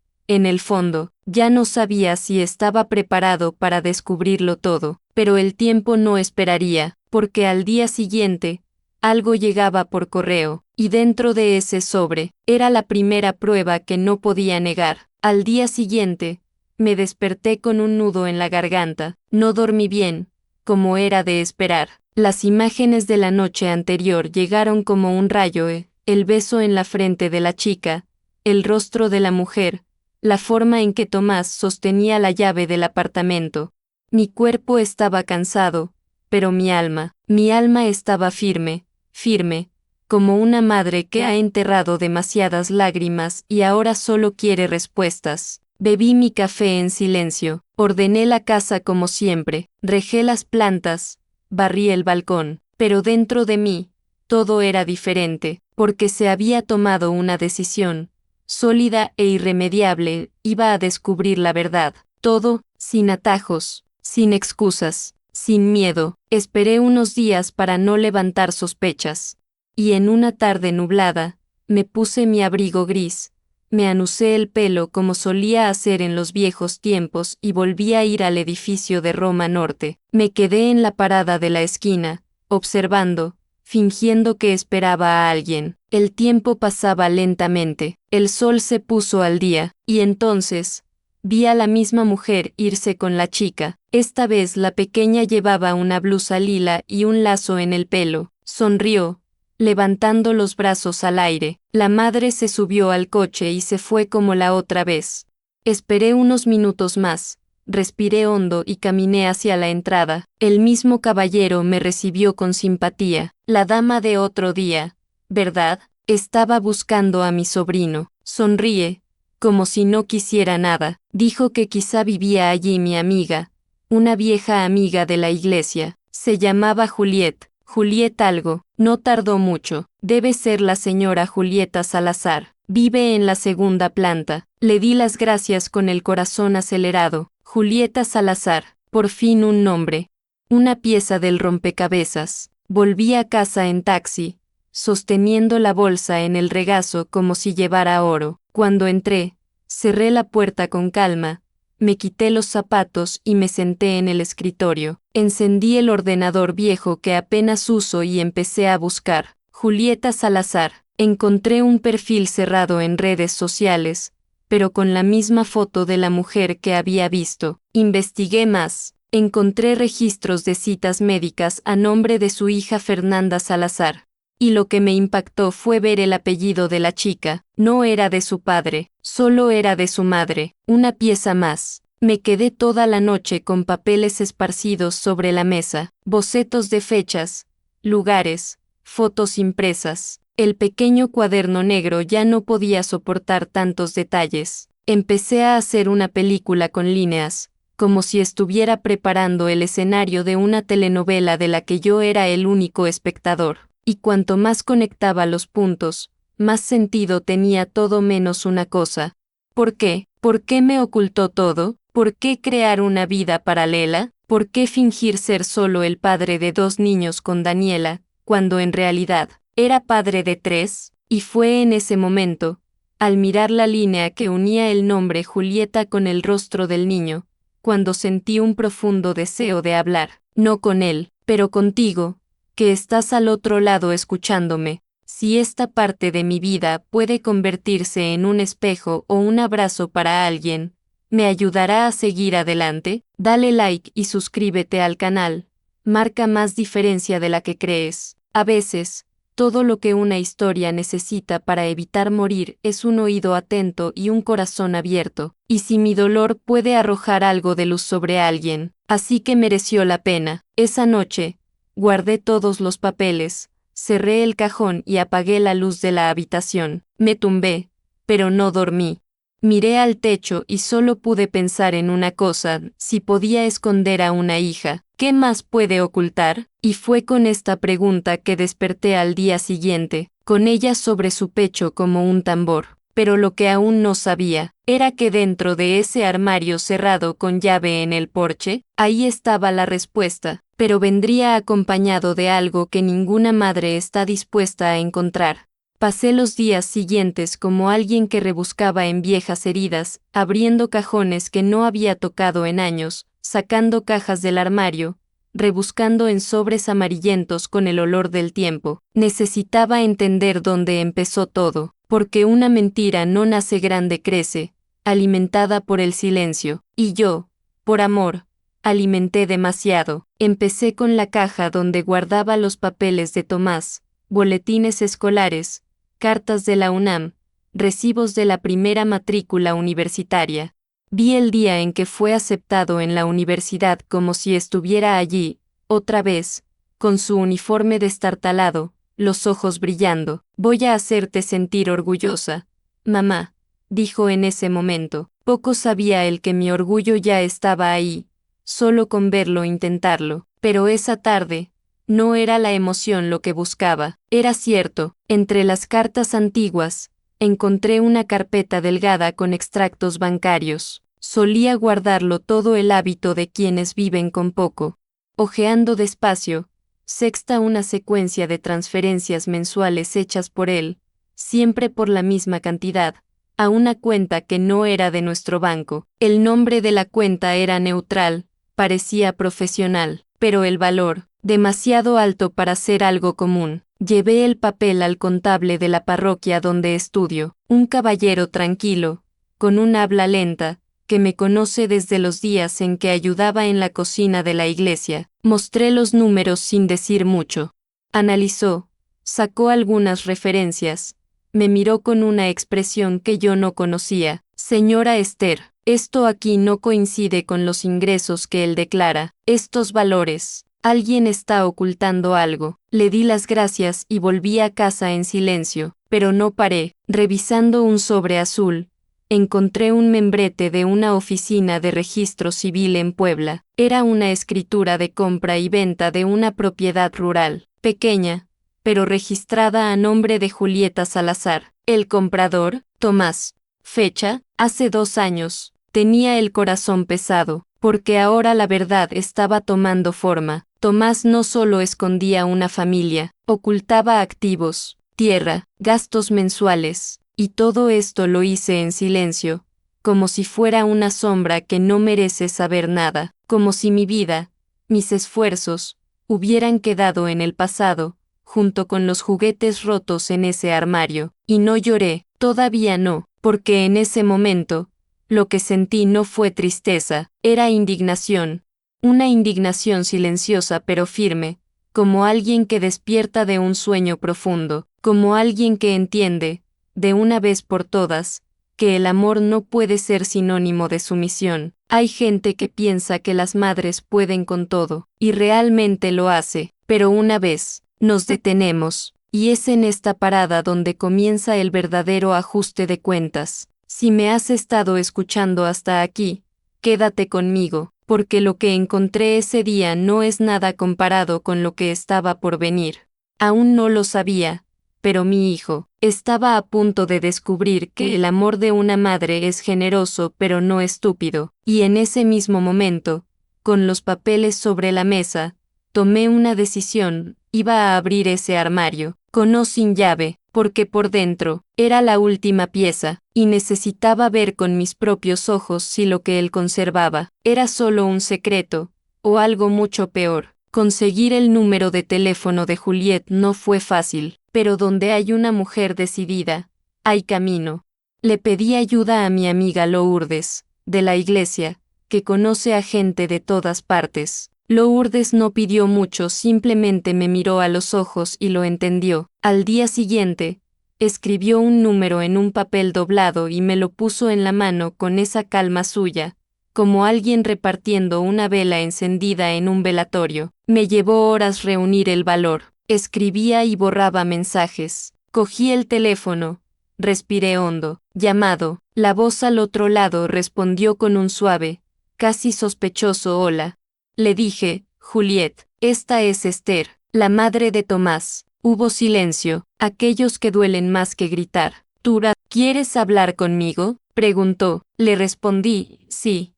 ya no sabía si estaba preparado para descubrirlo todo, pero el tiempo no esperaría, porque al día siguiente, algo llegaba por correo, y dentro de ese sobre, era la primera prueba que no podía negar. Al día siguiente, me desperté con un nudo en la garganta, no dormí bien, como era de esperar. Las imágenes de la noche anterior llegaron como un rayo, el beso en la frente de la chica, el rostro de la mujer, la forma en que Tomás sostenía la llave del apartamento. Mi cuerpo estaba cansado, pero mi alma Mi alma estaba firme, firme, como una madre que ha enterrado demasiadas lágrimas y ahora solo quiere respuestas. Bebí mi café en silencio, ordené la casa como siempre, regé las plantas, barrí el balcón, pero dentro de mí, todo era diferente, porque se había tomado una decisión, sólida e irremediable, iba a descubrir la verdad, todo, sin atajos, sin excusas, sin miedo. Esperé unos días para no levantar sospechas. Y en una tarde nublada, me puse mi abrigo gris, me anusé el pelo como solía hacer en los viejos tiempos y volví a ir al edificio de Roma Norte. Me quedé en la parada de la esquina, observando, fingiendo que esperaba a alguien. El tiempo pasaba lentamente, el sol se puso al día, y entonces, vi a la misma mujer irse con la chica. Esta vez la pequeña llevaba una blusa lila y un lazo en el pelo. Sonrió, levantando los brazos al aire. La madre se subió al coche y se fue como la otra vez. Esperé unos minutos más, respiré hondo y caminé hacia la entrada. El mismo caballero me recibió con simpatía. La dama de otro día, ¿verdad? Estaba buscando a mi sobrino. Sonríe, como si no quisiera nada. Dijo que quizá vivía allí mi amiga, una vieja amiga de la iglesia. Se llamaba Juliet. Juliet algo. No tardó mucho. Debe ser la señora Julieta Salazar. Vive en la segunda planta. Le di las gracias con el corazón acelerado. Julieta Salazar. Por fin un nombre. Una pieza del rompecabezas. Volví a casa en taxi, sosteniendo la bolsa en el regazo como si llevara oro. Cuando entré, cerré la puerta con calma, me quité los zapatos y me senté en el escritorio. Encendí el ordenador viejo que apenas uso y empecé a buscar. Julieta Salazar. Encontré un perfil cerrado en redes sociales, pero con la misma foto de la mujer que había visto. Investigué más. Encontré registros de citas médicas a nombre de su hija Fernanda Salazar. Y lo que me impactó fue ver el apellido de la chica. No era de su padre, solo era de su madre. Una pieza más. Me quedé toda la noche con papeles esparcidos sobre la mesa, bocetos de fechas, lugares, fotos impresas. El pequeño cuaderno negro ya no podía soportar tantos detalles. Empecé a hacer una película con líneas, como si estuviera preparando el escenario de una telenovela de la que yo era el único espectador. Y cuanto más conectaba los puntos, más sentido tenía todo menos una cosa. ¿Por qué? ¿Por qué me ocultó todo? ¿Por qué crear una vida paralela? ¿Por qué fingir ser solo el padre de 2 niños con Daniela, cuando en realidad era padre de 3? Y fue en ese momento, al mirar la línea que unía el nombre Julieta con el rostro del niño, cuando sentí un profundo deseo de hablar, no con él, pero contigo, que estás al otro lado escuchándome. Si esta parte de mi vida puede convertirse en un espejo o un abrazo para alguien, ¿me ayudará a seguir adelante? Dale like y suscríbete al canal. Marca más diferencia de la que crees. A veces, todo lo que una historia necesita para evitar morir es un oído atento y un corazón abierto. Y si mi dolor puede arrojar algo de luz sobre alguien, así que mereció la pena. Esa noche, guardé todos los papeles, cerré el cajón y apagué la luz de la habitación. Me tumbé, pero no dormí. Miré al techo y solo pude pensar en una cosa: si podía esconder a una hija, ¿qué más puede ocultar? Y fue con esta pregunta que desperté al día siguiente, con ella sobre su pecho como un tambor. Pero lo que aún no sabía, era que dentro de ese armario cerrado con llave en el porche, ahí estaba la respuesta, pero vendría acompañado de algo que ninguna madre está dispuesta a encontrar. Pasé los días siguientes como alguien que rebuscaba en viejas heridas, abriendo cajones que no había tocado en años, sacando cajas del armario, rebuscando en sobres amarillentos con el olor del tiempo. Necesitaba entender dónde empezó todo, porque una mentira no nace grande, crece, alimentada por el silencio, y yo, por amor, alimenté demasiado. Empecé con la caja donde guardaba los papeles de Tomás, boletines escolares, cartas de la UNAM, recibos de la primera matrícula universitaria. Vi el día en que fue aceptado en la universidad como si estuviera allí, otra vez, con su uniforme destartalado, los ojos brillando. Voy a hacerte sentir orgullosa, mamá, dijo en ese momento. Poco sabía él que mi orgullo ya estaba ahí, solo con verlo intentarlo. Pero esa tarde, no era la emoción lo que buscaba. Era cierto, entre las cartas antiguas, encontré una carpeta delgada con extractos bancarios. Solía guardarlo todo el hábito de quienes viven con poco. Hojeando despacio, sexta una secuencia de transferencias mensuales hechas por él, siempre por la misma cantidad, a una cuenta que no era de nuestro banco. El nombre de la cuenta era neutral, parecía profesional, pero el valor, demasiado alto para ser algo común. Llevé el papel al contable de la parroquia donde estudio, un caballero tranquilo, con un habla lenta, que me conoce desde los días en que ayudaba en la cocina de la iglesia. Mostré los números sin decir mucho. Analizó, sacó algunas referencias, me miró con una expresión que yo no conocía. Señora Esther, esto aquí no coincide con los ingresos que él declara. Estos valores, alguien está ocultando algo. Le di las gracias y volví a casa en silencio, pero no paré. Revisando un sobre azul, encontré un membrete de una oficina de registro civil en Puebla. Era una escritura de compra y venta de una propiedad rural, pequeña, pero registrada a nombre de Julieta Salazar. El comprador, Tomás. Fecha, hace 2 años. Tenía el corazón pesado, porque ahora la verdad estaba tomando forma. Tomás no solo escondía una familia, ocultaba activos, tierra, gastos mensuales, y todo esto lo hice en silencio, como si fuera una sombra que no merece saber nada, como si mi vida, mis esfuerzos, hubieran quedado en el pasado, junto con los juguetes rotos en ese armario. Y no lloré, todavía no, porque en ese momento, lo que sentí no fue tristeza, era indignación. Una indignación silenciosa pero firme, como alguien que despierta de un sueño profundo, como alguien que entiende, de una vez por todas, que el amor no puede ser sinónimo de sumisión. Hay gente que piensa que las madres pueden con todo, y realmente lo hace, pero una vez, nos detenemos, y es en esta parada donde comienza el verdadero ajuste de cuentas. Si me has estado escuchando hasta aquí, quédate conmigo, porque lo que encontré ese día no es nada comparado con lo que estaba por venir. Aún no lo sabía, pero mi hijo estaba a punto de descubrir que el amor de una madre es generoso pero no estúpido, y en ese mismo momento, con los papeles sobre la mesa, tomé una decisión. Iba a abrir ese armario, con o sin llave, porque por dentro, era la última pieza, y necesitaba ver con mis propios ojos si lo que él conservaba era solo un secreto, o algo mucho peor. Conseguir el número de teléfono de Juliet no fue fácil, pero donde hay una mujer decidida, hay camino. Le pedí ayuda a mi amiga Lourdes, de la iglesia, que conoce a gente de todas partes. Lourdes no pidió mucho, simplemente me miró a los ojos y lo entendió. Al día siguiente, escribió un número en un papel doblado y me lo puso en la mano con esa calma suya, como alguien repartiendo una vela encendida en un velatorio. Me llevó horas reunir el valor. Escribía y borraba mensajes. Cogí el teléfono, respiré hondo. Llamado. La voz al otro lado respondió con un suave, casi sospechoso hola. Le dije, Juliet, esta es Esther, la madre de Tomás. Hubo silencio, aquellos que duelen más que gritar. Tura, ¿quieres hablar conmigo?, preguntó. Le respondí, sí,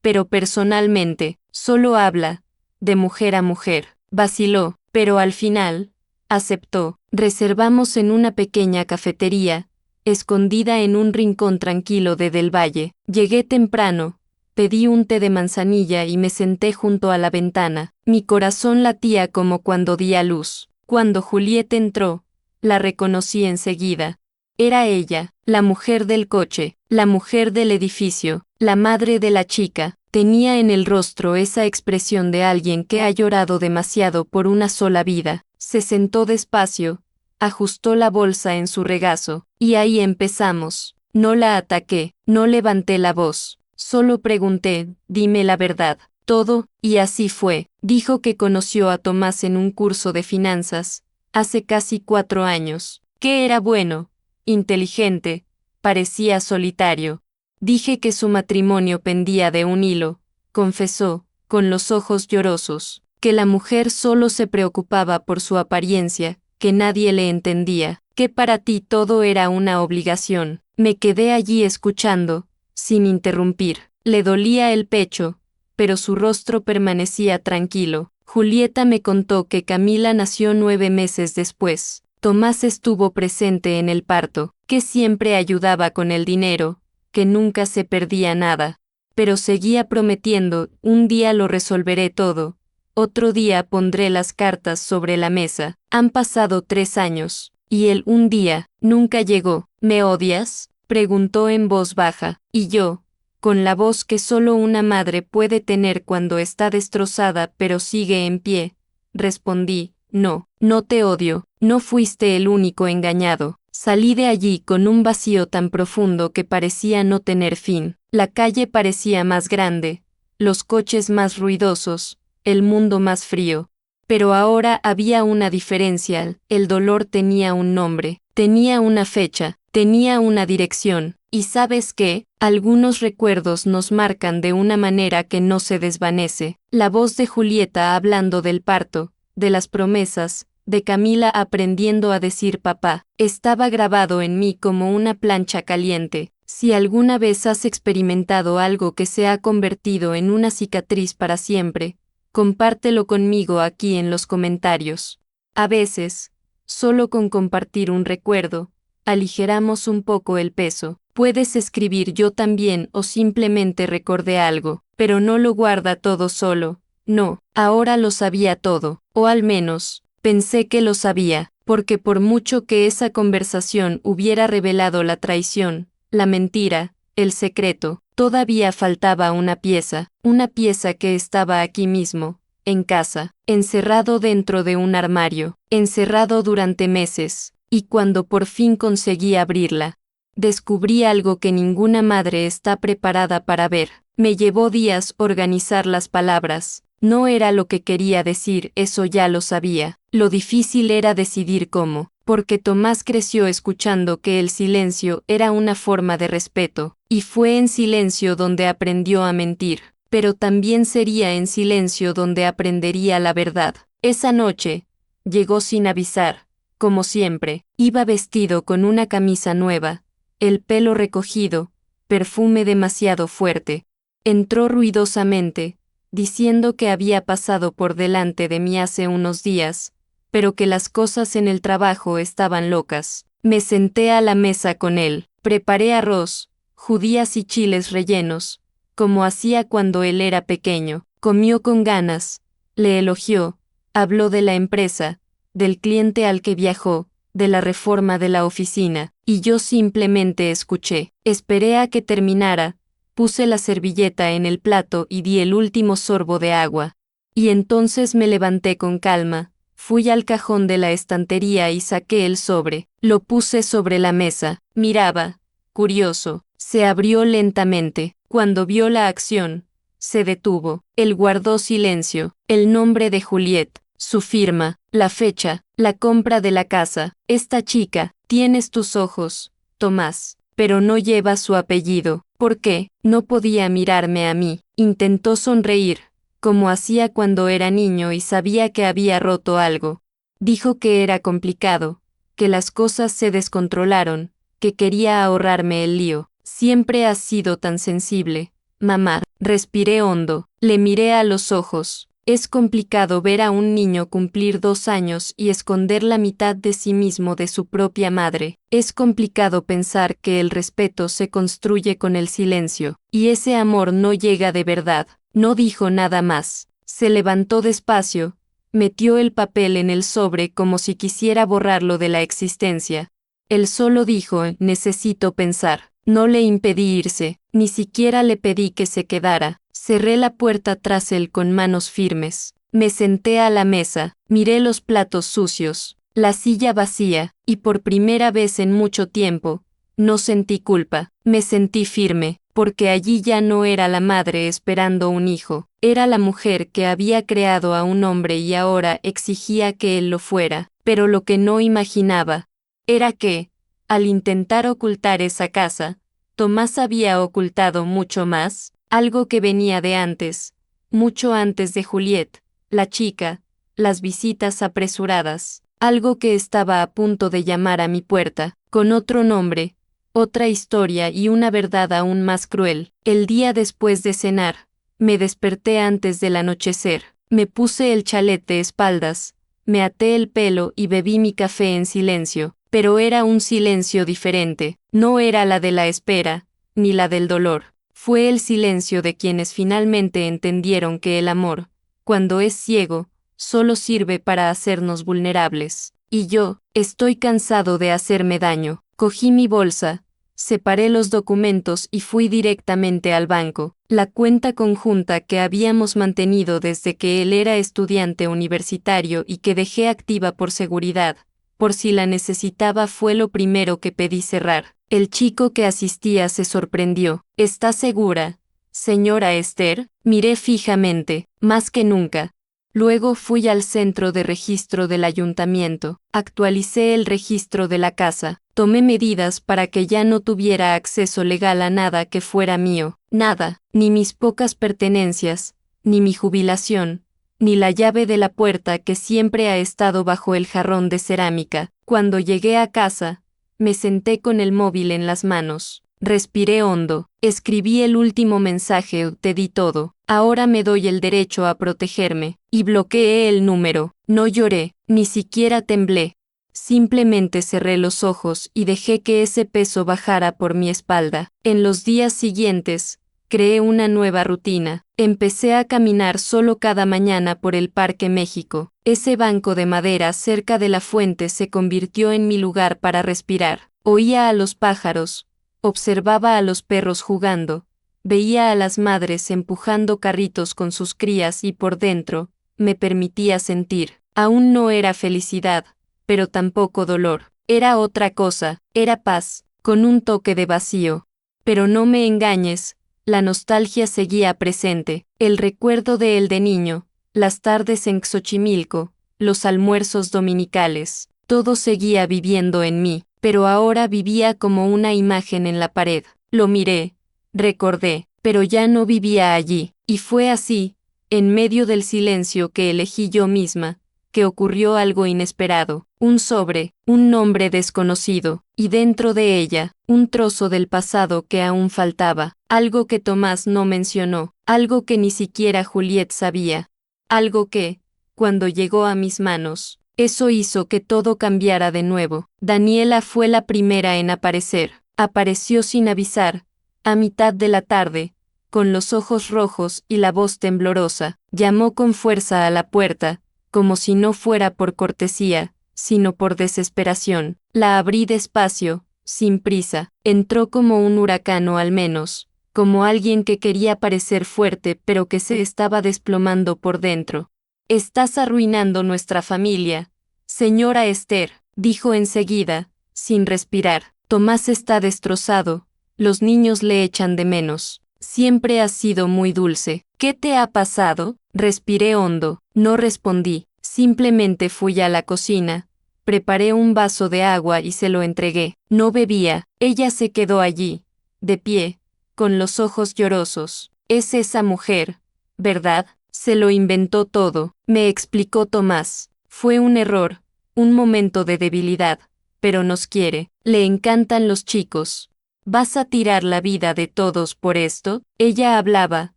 pero personalmente, solo habla, de mujer a mujer. Vaciló, pero al final, aceptó. Reservamos en una pequeña cafetería, escondida en un rincón tranquilo de Del Valle. Llegué temprano. Pedí un té de manzanilla y me senté junto a la ventana. Mi corazón latía como cuando di a luz. Cuando Juliet entró, la reconocí enseguida. Era ella, la mujer del coche, la mujer del edificio, la madre de la chica. Tenía en el rostro esa expresión de alguien que ha llorado demasiado por una sola vida. Se sentó despacio, ajustó la bolsa en su regazo, y ahí empezamos. No la ataqué, no levanté la voz. Solo pregunté, dime la verdad, todo, y así fue. Dijo que conoció a Tomás en un curso de finanzas, hace casi 4 años, que era bueno, inteligente, parecía solitario. Dije que su matrimonio pendía de un hilo, confesó, con los ojos llorosos, que la mujer solo se preocupaba por su apariencia, que nadie le entendía, que para ti todo era una obligación. Me quedé allí escuchando, sin interrumpir. Le dolía el pecho, pero su rostro permanecía tranquilo. Julieta me contó que Camila nació 9 meses después. Tomás estuvo presente en el parto, que siempre ayudaba con el dinero, que nunca se perdía nada. Pero seguía prometiendo, un día lo resolveré todo, otro día pondré las cartas sobre la mesa. Han pasado 3 años, y él un día, nunca llegó. ¿Me odias?, preguntó en voz baja, y yo, con la voz que solo una madre puede tener cuando está destrozada pero sigue en pie, respondí, no, no te odio, no fuiste el único engañado. Salí de allí con un vacío tan profundo que parecía no tener fin. La calle parecía más grande, los coches más ruidosos, el mundo más frío. Pero ahora había una diferencia, el dolor tenía un nombre, tenía una fecha, tenía una dirección, y ¿sabes qué? Algunos recuerdos nos marcan de una manera que no se desvanece. La voz de Julieta hablando del parto, de las promesas, de Camila aprendiendo a decir papá, estaba grabado en mí como una plancha caliente. Si alguna vez has experimentado algo que se ha convertido en una cicatriz para siempre, compártelo conmigo aquí en los comentarios. A veces, solo con compartir un recuerdo, aligeramos un poco el peso. Puedes escribir yo también o simplemente recordé algo, pero no lo guarda todo solo. No, ahora lo sabía todo, o al menos, pensé que lo sabía, porque por mucho que esa conversación hubiera revelado la traición, la mentira, el secreto, todavía faltaba una pieza que estaba aquí mismo, en casa, encerrado dentro de un armario, encerrado durante meses, y cuando por fin conseguí abrirla, descubrí algo que ninguna madre está preparada para ver. Me llevó días organizar las palabras. No era lo que quería decir, eso ya lo sabía. Lo difícil era decidir cómo, porque Tomás creció escuchando que el silencio era una forma de respeto, y fue en silencio donde aprendió a mentir, pero también sería en silencio donde aprendería la verdad. Esa noche, llegó sin avisar, como siempre, iba vestido con una camisa nueva, el pelo recogido, perfume demasiado fuerte. Entró ruidosamente, diciendo que había pasado por delante de mí hace unos días, pero que las cosas en el trabajo estaban locas. Me senté a la mesa con él, preparé arroz, judías y chiles rellenos, como hacía cuando él era pequeño. Comió con ganas, le elogió, habló de la empresa, del cliente al que viajó, de la reforma de la oficina, y yo simplemente escuché. Esperé a que terminara, puse la servilleta en el plato y di el último sorbo de agua. Y entonces me levanté con calma, fui al cajón de la estantería y saqué el sobre, lo puse sobre la mesa, miraba, curioso, se abrió lentamente. Cuando vio la acción, se detuvo. Él guardó silencio, el nombre de Juliet, su firma, la fecha, la compra de la casa. Esta chica, tienes tus ojos, Tomás, pero no lleva su apellido. ¿Por qué? No podía mirarme a mí. Intentó sonreír, como hacía cuando era niño y sabía que había roto algo. Dijo que era complicado, que las cosas se descontrolaron, que quería ahorrarme el lío. Siempre has sido tan sensible, mamá. Respiré hondo, le miré a los ojos. Es complicado ver a un niño cumplir 2 años y esconder la mitad de sí mismo de su propia madre. Es complicado pensar que el respeto se construye con el silencio, y ese amor no llega de verdad. No dijo nada más. Se levantó despacio, metió el papel en el sobre como si quisiera borrarlo de la existencia. Él solo dijo, necesito pensar. No le impedí irse, ni siquiera le pedí que se quedara. Cerré la puerta tras él con manos firmes. Me senté a la mesa, miré los platos sucios, la silla vacía, y por primera vez en mucho tiempo, no sentí culpa, me sentí firme. porque allí ya no era la madre esperando un hijo, era la mujer que había creado a un hombre y ahora exigía que él lo fuera, pero lo que no imaginaba era que, al intentar ocultar esa casa, Tomás había ocultado mucho más, algo que venía de antes, mucho antes de Juliet, la chica, las visitas apresuradas, algo que estaba a punto de llamar a mi puerta, con otro nombre, otra historia y una verdad aún más cruel. El día después de cenar, me desperté antes del anochecer, me puse el chalet de espaldas, me até el pelo y bebí mi café en silencio, pero era un silencio diferente, no era la de la espera, ni la del dolor, fue el silencio de quienes finalmente entendieron que el amor, cuando es ciego, solo sirve para hacernos vulnerables. Y yo, estoy cansado de hacerme daño. Cogí mi bolsa, separé los documentos y fui directamente al banco. La cuenta conjunta que habíamos mantenido desde que él era estudiante universitario y que dejé activa por seguridad, por si la necesitaba, fue lo primero que pedí cerrar. El chico que asistía se sorprendió. ¿Está segura, señora Esther? Miré fijamente, más que nunca. Luego fui al centro de registro del ayuntamiento, actualicé el registro de la casa, tomé medidas para que ya no tuviera acceso legal a nada que fuera mío, nada, ni mis pocas pertenencias, ni mi jubilación, ni la llave de la puerta que siempre ha estado bajo el jarrón de cerámica. Cuando llegué a casa, me senté con el móvil en las manos. Respiré hondo, escribí el último mensaje, te di todo, ahora me doy el derecho a protegerme, y bloqueé el número. No lloré, ni siquiera temblé. Simplemente cerré los ojos y dejé que ese peso bajara por mi espalda. En los días siguientes, creé una nueva rutina. Empecé a caminar solo cada mañana por el Parque México. Ese banco de madera cerca de la fuente se convirtió en mi lugar para respirar. Oía a los pájaros, observaba a los perros jugando, veía a las madres empujando carritos con sus crías y por dentro, me permitía sentir. Aún no era felicidad, pero tampoco dolor. Era otra cosa, era paz, con un toque de vacío. Pero no me engañes, la nostalgia seguía presente, el recuerdo de él de niño, las tardes en Xochimilco, los almuerzos dominicales, todo seguía viviendo en mí, pero ahora vivía como una imagen en la pared. Lo miré, recordé, pero ya no vivía allí, y fue así, en medio del silencio que elegí yo misma, que ocurrió algo inesperado, un sobre, un nombre desconocido, y dentro de ella, un trozo del pasado que aún faltaba, algo que Tomás no mencionó, algo que ni siquiera Juliet sabía, algo que, cuando llegó a mis manos, eso hizo que todo cambiara de nuevo. Daniela fue la primera en aparecer, apareció sin avisar, a mitad de la tarde, con los ojos rojos y la voz temblorosa, llamó con fuerza a la puerta, como si no fuera por cortesía, sino por desesperación. La abrí despacio, sin prisa, entró como un huracán o al menos, como alguien que quería parecer fuerte pero que se estaba desplomando por dentro. Estás arruinando nuestra familia, señora Esther, dijo enseguida, sin respirar. Tomás está destrozado, los niños le echan de menos. Siempre has sido muy dulce. ¿Qué te ha pasado? Respiré hondo, no respondí, simplemente fui a la cocina, preparé un vaso de agua y se lo entregué. No bebía, ella se quedó allí, de pie, con los ojos llorosos. Es esa mujer, ¿verdad? Se lo inventó todo, me explicó Tomás. Fue un error, un momento de debilidad, pero nos quiere, le encantan los chicos. ¿Vas a tirar la vida de todos por esto? Ella hablaba,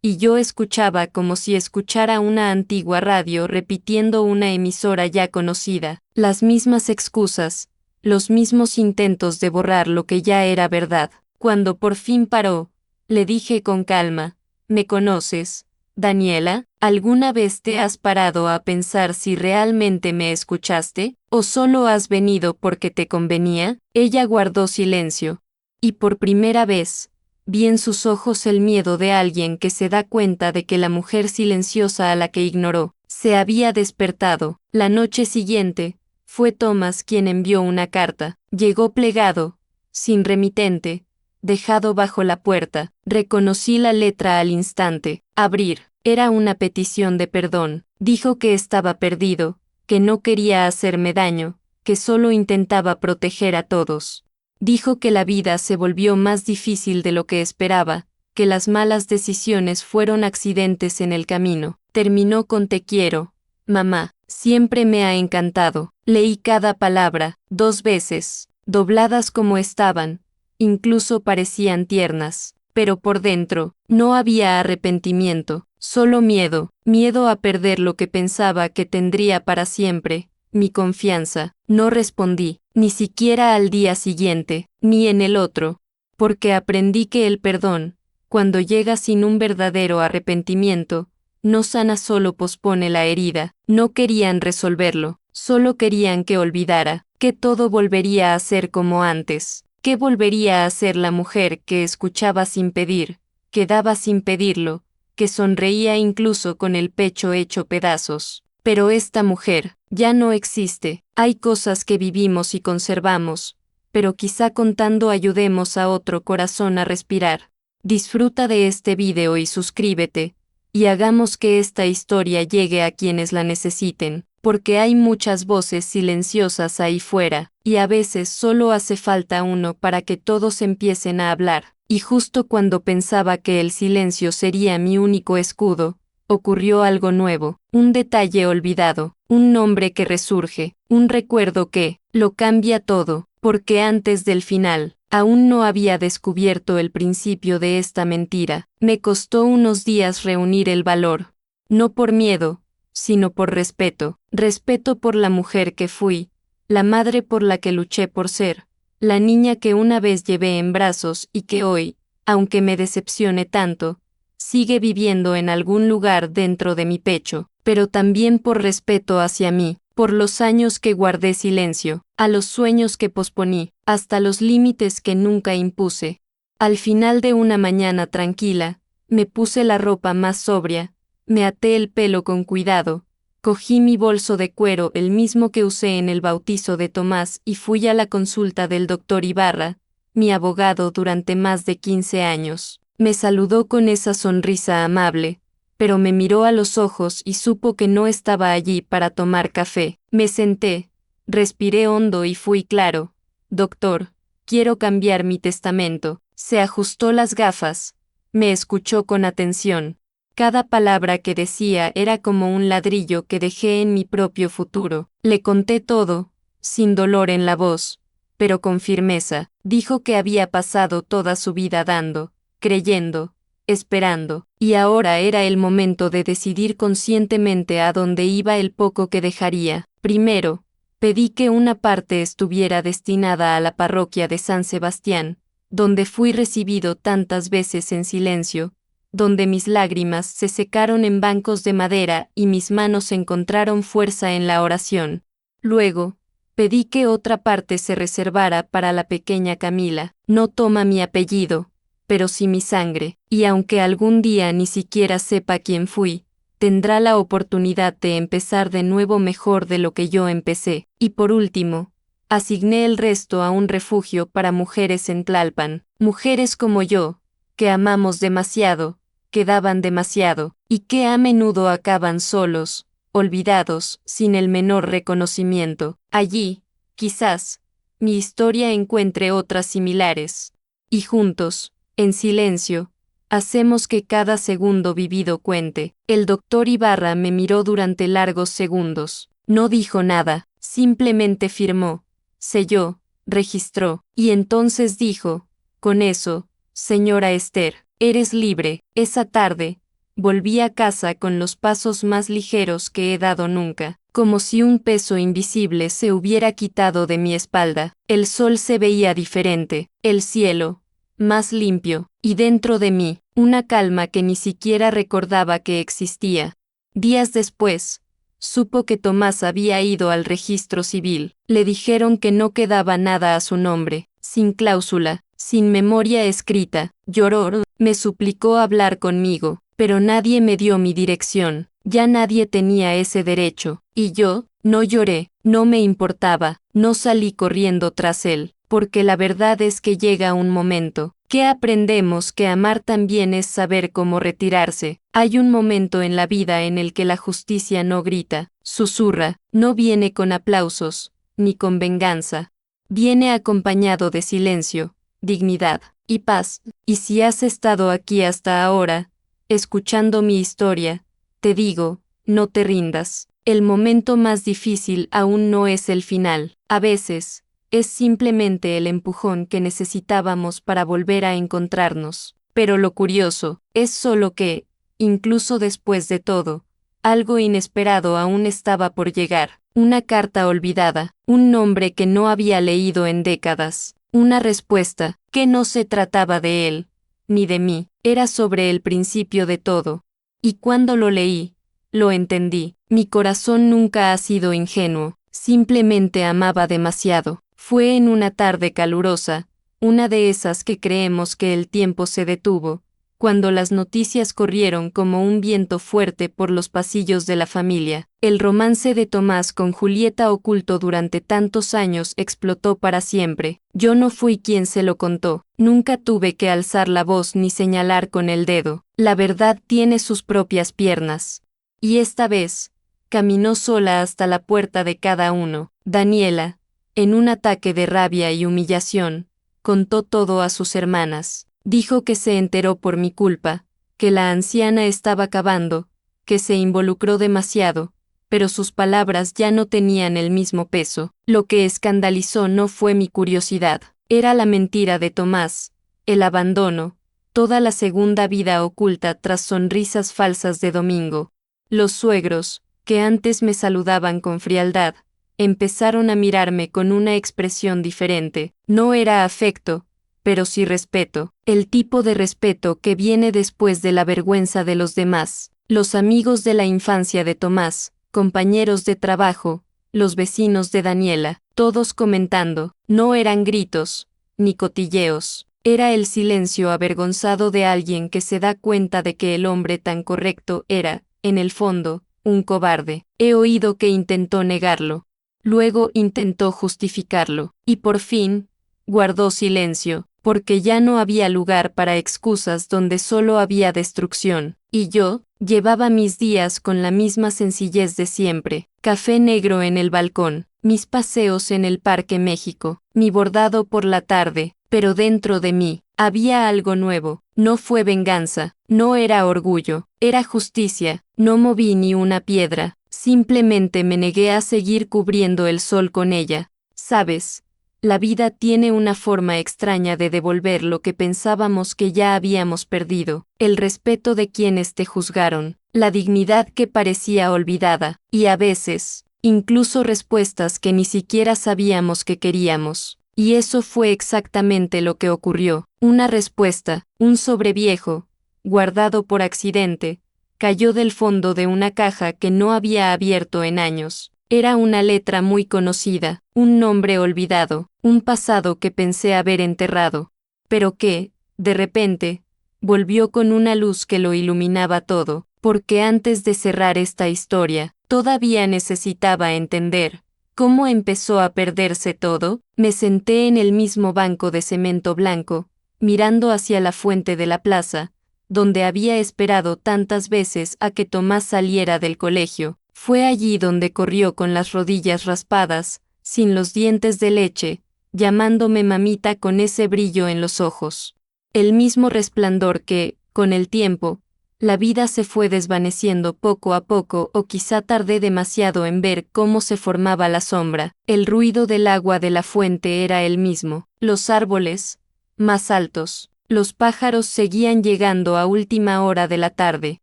y yo escuchaba como si escuchara una antigua radio repitiendo una emisora ya conocida, las mismas excusas, los mismos intentos de borrar lo que ya era verdad. Cuando por fin paró, le dije con calma, ¿me conoces, Daniela? ¿Alguna vez te has parado a pensar si realmente me escuchaste, o solo has venido porque te convenía? Ella guardó silencio, y por primera vez, vi en sus ojos el miedo de alguien que se da cuenta de que la mujer silenciosa a la que ignoró, se había despertado. La noche siguiente, fue Tomás quien envió una carta. Llegó plegado, sin remitente, dejado bajo la puerta. Reconocí la letra al instante. Abrir. Era una petición de perdón. Dijo que estaba perdido, que no quería hacerme daño, que solo intentaba proteger a todos. Dijo que la vida se volvió más difícil de lo que esperaba, que las malas decisiones fueron accidentes en el camino. Terminó con te quiero, mamá. Siempre me ha encantado. Leí cada palabra, 2 veces, dobladas como estaban, incluso parecían tiernas, pero por dentro, no había arrepentimiento, solo miedo, miedo a perder lo que pensaba que tendría para siempre, mi confianza. No respondí, ni siquiera al día siguiente, ni en el otro, porque aprendí que el perdón, cuando llega sin un verdadero arrepentimiento, no sana, solo pospone la herida. No querían resolverlo, solo querían que olvidara, que todo volvería a ser como antes, que volvería a ser la mujer que escuchaba sin pedir, que daba sin pedirlo, que sonreía incluso con el pecho hecho pedazos. Pero esta mujer ya no existe. Hay cosas que vivimos y conservamos, pero quizá contando ayudemos a otro corazón a respirar. Disfruta de este video y suscríbete, y hagamos que esta historia llegue a quienes la necesiten, porque hay muchas voces silenciosas ahí fuera, y a veces solo hace falta uno para que todos empiecen a hablar. Y justo cuando pensaba que el silencio sería mi único escudo, ocurrió algo nuevo, un detalle olvidado, un nombre que resurge, un recuerdo que lo cambia todo, porque antes del final, aún no había descubierto el principio de esta mentira. Me costó unos días reunir el valor, no por miedo, sino por respeto, respeto por la mujer que fui, la madre por la que luché por ser, la niña que una vez llevé en brazos y que hoy, aunque me decepcione tanto, sigue viviendo en algún lugar dentro de mi pecho, pero también por respeto hacia mí, por los años que guardé silencio, a los sueños que posponí, hasta los límites que nunca impuse. Al final de una mañana tranquila, me puse la ropa más sobria, me até el pelo con cuidado, cogí mi bolso de cuero, el mismo que usé en el bautizo de Tomás, y fui a la consulta del doctor Ibarra, mi abogado durante más de 15 años. Me saludó con esa sonrisa amable, pero me miró a los ojos y supo que no estaba allí para tomar café. Me senté, respiré hondo y fui claro. Doctor, quiero cambiar mi testamento. Se ajustó las gafas, me escuchó con atención. Cada palabra que decía era como un ladrillo que dejé en mi propio futuro. Le conté todo, sin dolor en la voz, pero con firmeza. Dijo que había pasado toda su vida dando, creyendo, esperando, y ahora era el momento de decidir conscientemente a dónde iba el poco que dejaría. Primero, pedí que una parte estuviera destinada a la parroquia de San Sebastián, donde fui recibido tantas veces en silencio, donde mis lágrimas se secaron en bancos de madera y mis manos encontraron fuerza en la oración. Luego, pedí que otra parte se reservara para la pequeña Camila. No toma mi apellido, pero sí mi sangre, y aunque algún día ni siquiera sepa quién fui, tendrá la oportunidad de empezar de nuevo mejor de lo que yo empecé. Y por último, asigné el resto a un refugio para mujeres en Tlalpan, mujeres como yo, que amamos demasiado, que daban demasiado, y que a menudo acaban solos, olvidados, sin el menor reconocimiento. Allí, quizás, mi historia encuentre otras similares. Y juntos, en silencio, hacemos que cada segundo vivido cuente. El doctor Ibarra me miró durante largos segundos. No dijo nada, simplemente firmó, selló, registró, y entonces dijo, con eso, señora Esther, eres libre. Esa tarde, volví a casa con los pasos más ligeros que he dado nunca, como si un peso invisible se hubiera quitado de mi espalda. El sol se veía diferente, el cielo, más limpio, y dentro de mí, una calma que ni siquiera recordaba que existía. Días después, supo que Tomás había ido al registro civil. Le dijeron que no quedaba nada a su nombre, sin cláusula, sin memoria escrita. Lloró, me suplicó hablar conmigo, pero nadie me dio mi dirección. Ya nadie tenía ese derecho, y yo, no lloré, no me importaba, no salí corriendo tras él, porque la verdad es que llega un momento ¿Qué aprendemos? Que amar también es saber cómo retirarse. Hay un momento en la vida en el que la justicia no grita, susurra, no viene con aplausos, ni con venganza. Viene acompañado de silencio, dignidad y paz. Y si has estado aquí hasta ahora, escuchando mi historia, te digo, no te rindas. El momento más difícil aún no es el final. A veces, es simplemente el empujón que necesitábamos para volver a encontrarnos. Pero lo curioso es solo que, incluso después de todo, algo inesperado aún estaba por llegar. Una carta olvidada, un nombre que no había leído en décadas, una respuesta que no se trataba de él, ni de mí, era sobre el principio de todo. Y cuando lo leí, lo entendí. Mi corazón nunca ha sido ingenuo, simplemente amaba demasiado. Fue en una tarde calurosa, una de esas que creemos que el tiempo se detuvo, cuando las noticias corrieron como un viento fuerte por los pasillos de la familia. El romance de Tomás con Julieta, oculto durante tantos años, explotó para siempre. Yo no fui quien se lo contó, nunca tuve que alzar la voz ni señalar con el dedo. La verdad tiene sus propias piernas. Y esta vez, caminó sola hasta la puerta de cada uno. Daniela, en un ataque de rabia y humillación, contó todo a sus hermanas. Dijo que se enteró por mi culpa, que la anciana estaba acabando, que se involucró demasiado, pero sus palabras ya no tenían el mismo peso. Lo que escandalizó no fue mi curiosidad, era la mentira de Tomás, el abandono, toda la segunda vida oculta tras sonrisas falsas de domingo. Los suegros, que antes me saludaban con frialdad, empezaron a mirarme con una expresión diferente. No era afecto, pero sí respeto, el tipo de respeto que viene después de la vergüenza de los demás. Los amigos de la infancia de Tomás, compañeros de trabajo, los vecinos de Daniela, todos comentando, no eran gritos, ni cotilleos, era el silencio avergonzado de alguien que se da cuenta de que el hombre tan correcto era, en el fondo, un cobarde. He oído que intentó negarlo, luego intentó justificarlo, y por fin, guardó silencio, porque ya no había lugar para excusas donde solo había destrucción. Y yo, llevaba mis días con la misma sencillez de siempre, café negro en el balcón, mis paseos en el Parque México, mi bordado por la tarde, pero dentro de mí, había algo nuevo. No fue venganza, no era orgullo, era justicia. No moví ni una piedra, simplemente me negué a seguir cubriendo el sol con ella. ¿Sabes? La vida tiene una forma extraña de devolver lo que pensábamos que ya habíamos perdido, el respeto de quienes te juzgaron, la dignidad que parecía olvidada, y a veces, incluso respuestas que ni siquiera sabíamos que queríamos. Y eso fue exactamente lo que ocurrió. Una respuesta, un sobreviejo, guardado por accidente, cayó del fondo de una caja que no había abierto en años. Era una letra muy conocida, un nombre olvidado, un pasado que pensé haber enterrado, pero que, de repente, volvió con una luz que lo iluminaba todo, porque antes de cerrar esta historia, todavía necesitaba entender cómo empezó a perderse todo. Me senté en el mismo banco de cemento blanco, mirando hacia la fuente de la plaza, donde había esperado tantas veces a que Tomás saliera del colegio. Fue allí donde corrió con las rodillas raspadas, sin los dientes de leche, llamándome mamita con ese brillo en los ojos. El mismo resplandor que, con el tiempo, la vida se fue desvaneciendo poco a poco, o quizá tardé demasiado en ver cómo se formaba la sombra. El ruido del agua de la fuente era el mismo. Los árboles, más altos, los pájaros seguían llegando a última hora de la tarde,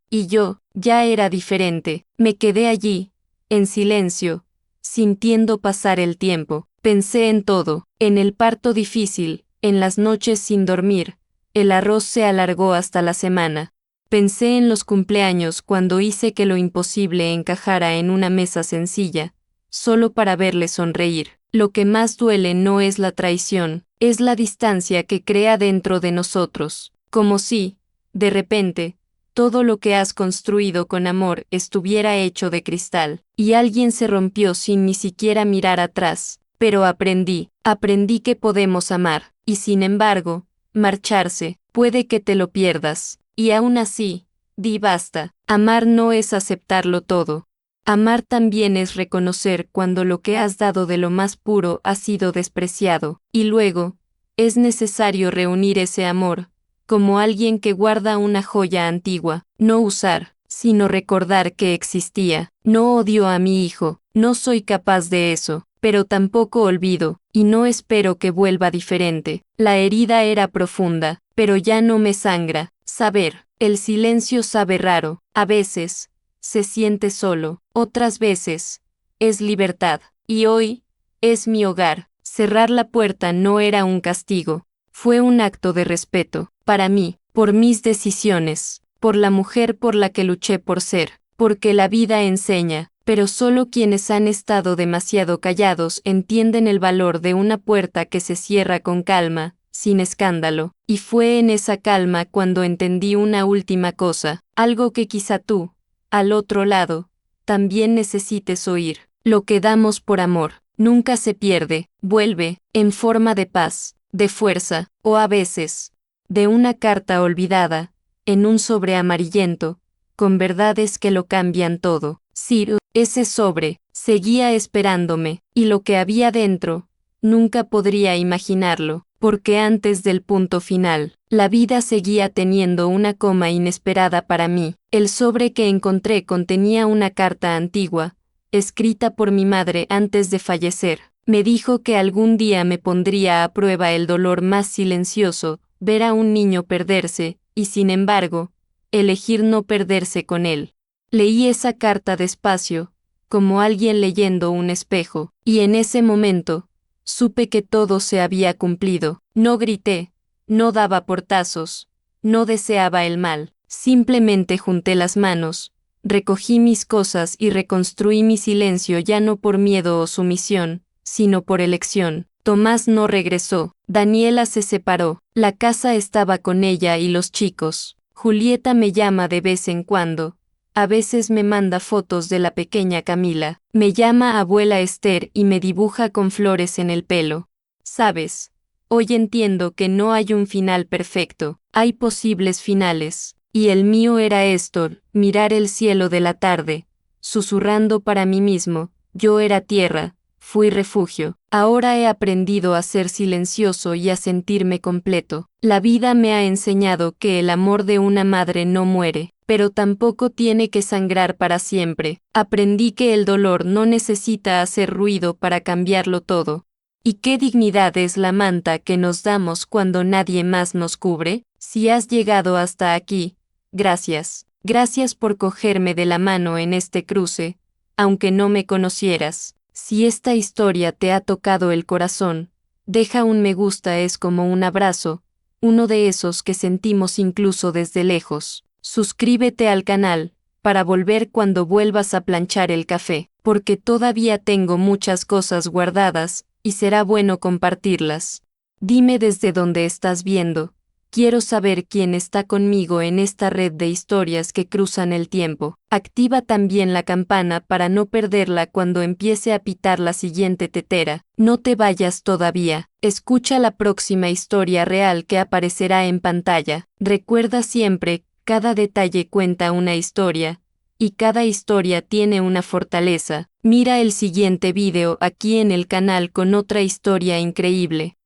y yo, ya era diferente. Me quedé allí, en silencio, sintiendo pasar el tiempo. Pensé en todo, en el parto difícil, en las noches sin dormir. El arroz se alargó hasta la semana. Pensé en los cumpleaños cuando hice que lo imposible encajara en una mesa sencilla, solo para verle sonreír. Lo que más duele no es la traición, es la distancia que crea dentro de nosotros, como si, de repente, todo lo que has construido con amor estuviera hecho de cristal, y alguien se rompió sin ni siquiera mirar atrás. Pero aprendí que podemos amar, y sin embargo, marcharse, puede que te lo pierdas. Y aún así, di basta. Amar no es aceptarlo todo. Amar también es reconocer cuando lo que has dado de lo más puro ha sido despreciado, y luego, es necesario reunir ese amor, como alguien que guarda una joya antigua, no usar, sino recordar que existía. No odio a mi hijo, no soy capaz de eso, pero tampoco olvido, y no espero que vuelva diferente. La herida era profunda, pero ya no me sangra. Saber, el silencio sabe raro, a veces, se siente solo, otras veces, es libertad, y hoy, es mi hogar. Cerrar la puerta no era un castigo, fue un acto de respeto, para mí, por mis decisiones, por la mujer por la que luché por ser, porque la vida enseña, pero solo quienes han estado demasiado callados entienden el valor de una puerta que se cierra con calma, sin escándalo, y fue en esa calma cuando entendí una última cosa, algo que quizá tú, al otro lado, también necesites oír. Lo que damos por amor, nunca se pierde, vuelve, en forma de paz, de fuerza, o a veces, de una carta olvidada, en un sobre amarillento, con verdades que lo cambian todo. Ciro, ese sobre, seguía esperándome, y lo que había dentro, nunca podría imaginarlo, porque antes del punto final, la vida seguía teniendo una coma inesperada para mí. El sobre que encontré contenía una carta antigua, escrita por mi madre antes de fallecer. Me dijo que algún día me pondría a prueba el dolor más silencioso, ver a un niño perderse, y sin embargo, elegir no perderse con él. Leí esa carta despacio, como alguien leyendo un espejo, y en ese momento, supe que todo se había cumplido. No grité, no daba portazos, no deseaba el mal, simplemente junté las manos, recogí mis cosas y reconstruí mi silencio ya no por miedo o sumisión, sino por elección. Tomás no regresó, Daniela se separó, la casa estaba con ella y los chicos. Julieta me llama de vez en cuando, a veces me manda fotos de la pequeña Camila, me llama abuela Esther y me dibuja con flores en el pelo. ¿Sabes? Hoy entiendo que no hay un final perfecto, hay posibles finales, y el mío era esto, mirar el cielo de la tarde, susurrando para mí mismo, yo era tierra, fui refugio. Ahora he aprendido a ser silencioso y a sentirme completo. La vida me ha enseñado que el amor de una madre no muere, pero tampoco tiene que sangrar para siempre. Aprendí que el dolor no necesita hacer ruido para cambiarlo todo. ¿Y qué dignidad es la manta que nos damos cuando nadie más nos cubre? Si has llegado hasta aquí, gracias. Gracias por cogerme de la mano en este cruce, aunque no me conocieras. Si esta historia te ha tocado el corazón, deja un me gusta, es como un abrazo, uno de esos que sentimos incluso desde lejos. Suscríbete al canal, para volver cuando vuelvas a planchar el café, porque todavía tengo muchas cosas guardadas, y será bueno compartirlas. Dime desde dónde estás viendo. Quiero saber quién está conmigo en esta red de historias que cruzan el tiempo. Activa también la campana para no perderla cuando empiece a pitar la siguiente tetera. No te vayas todavía. Escucha la próxima historia real que aparecerá en pantalla. Recuerda siempre, cada detalle cuenta una historia, y cada historia tiene una fortaleza. Mira el siguiente video aquí en el canal con otra historia increíble.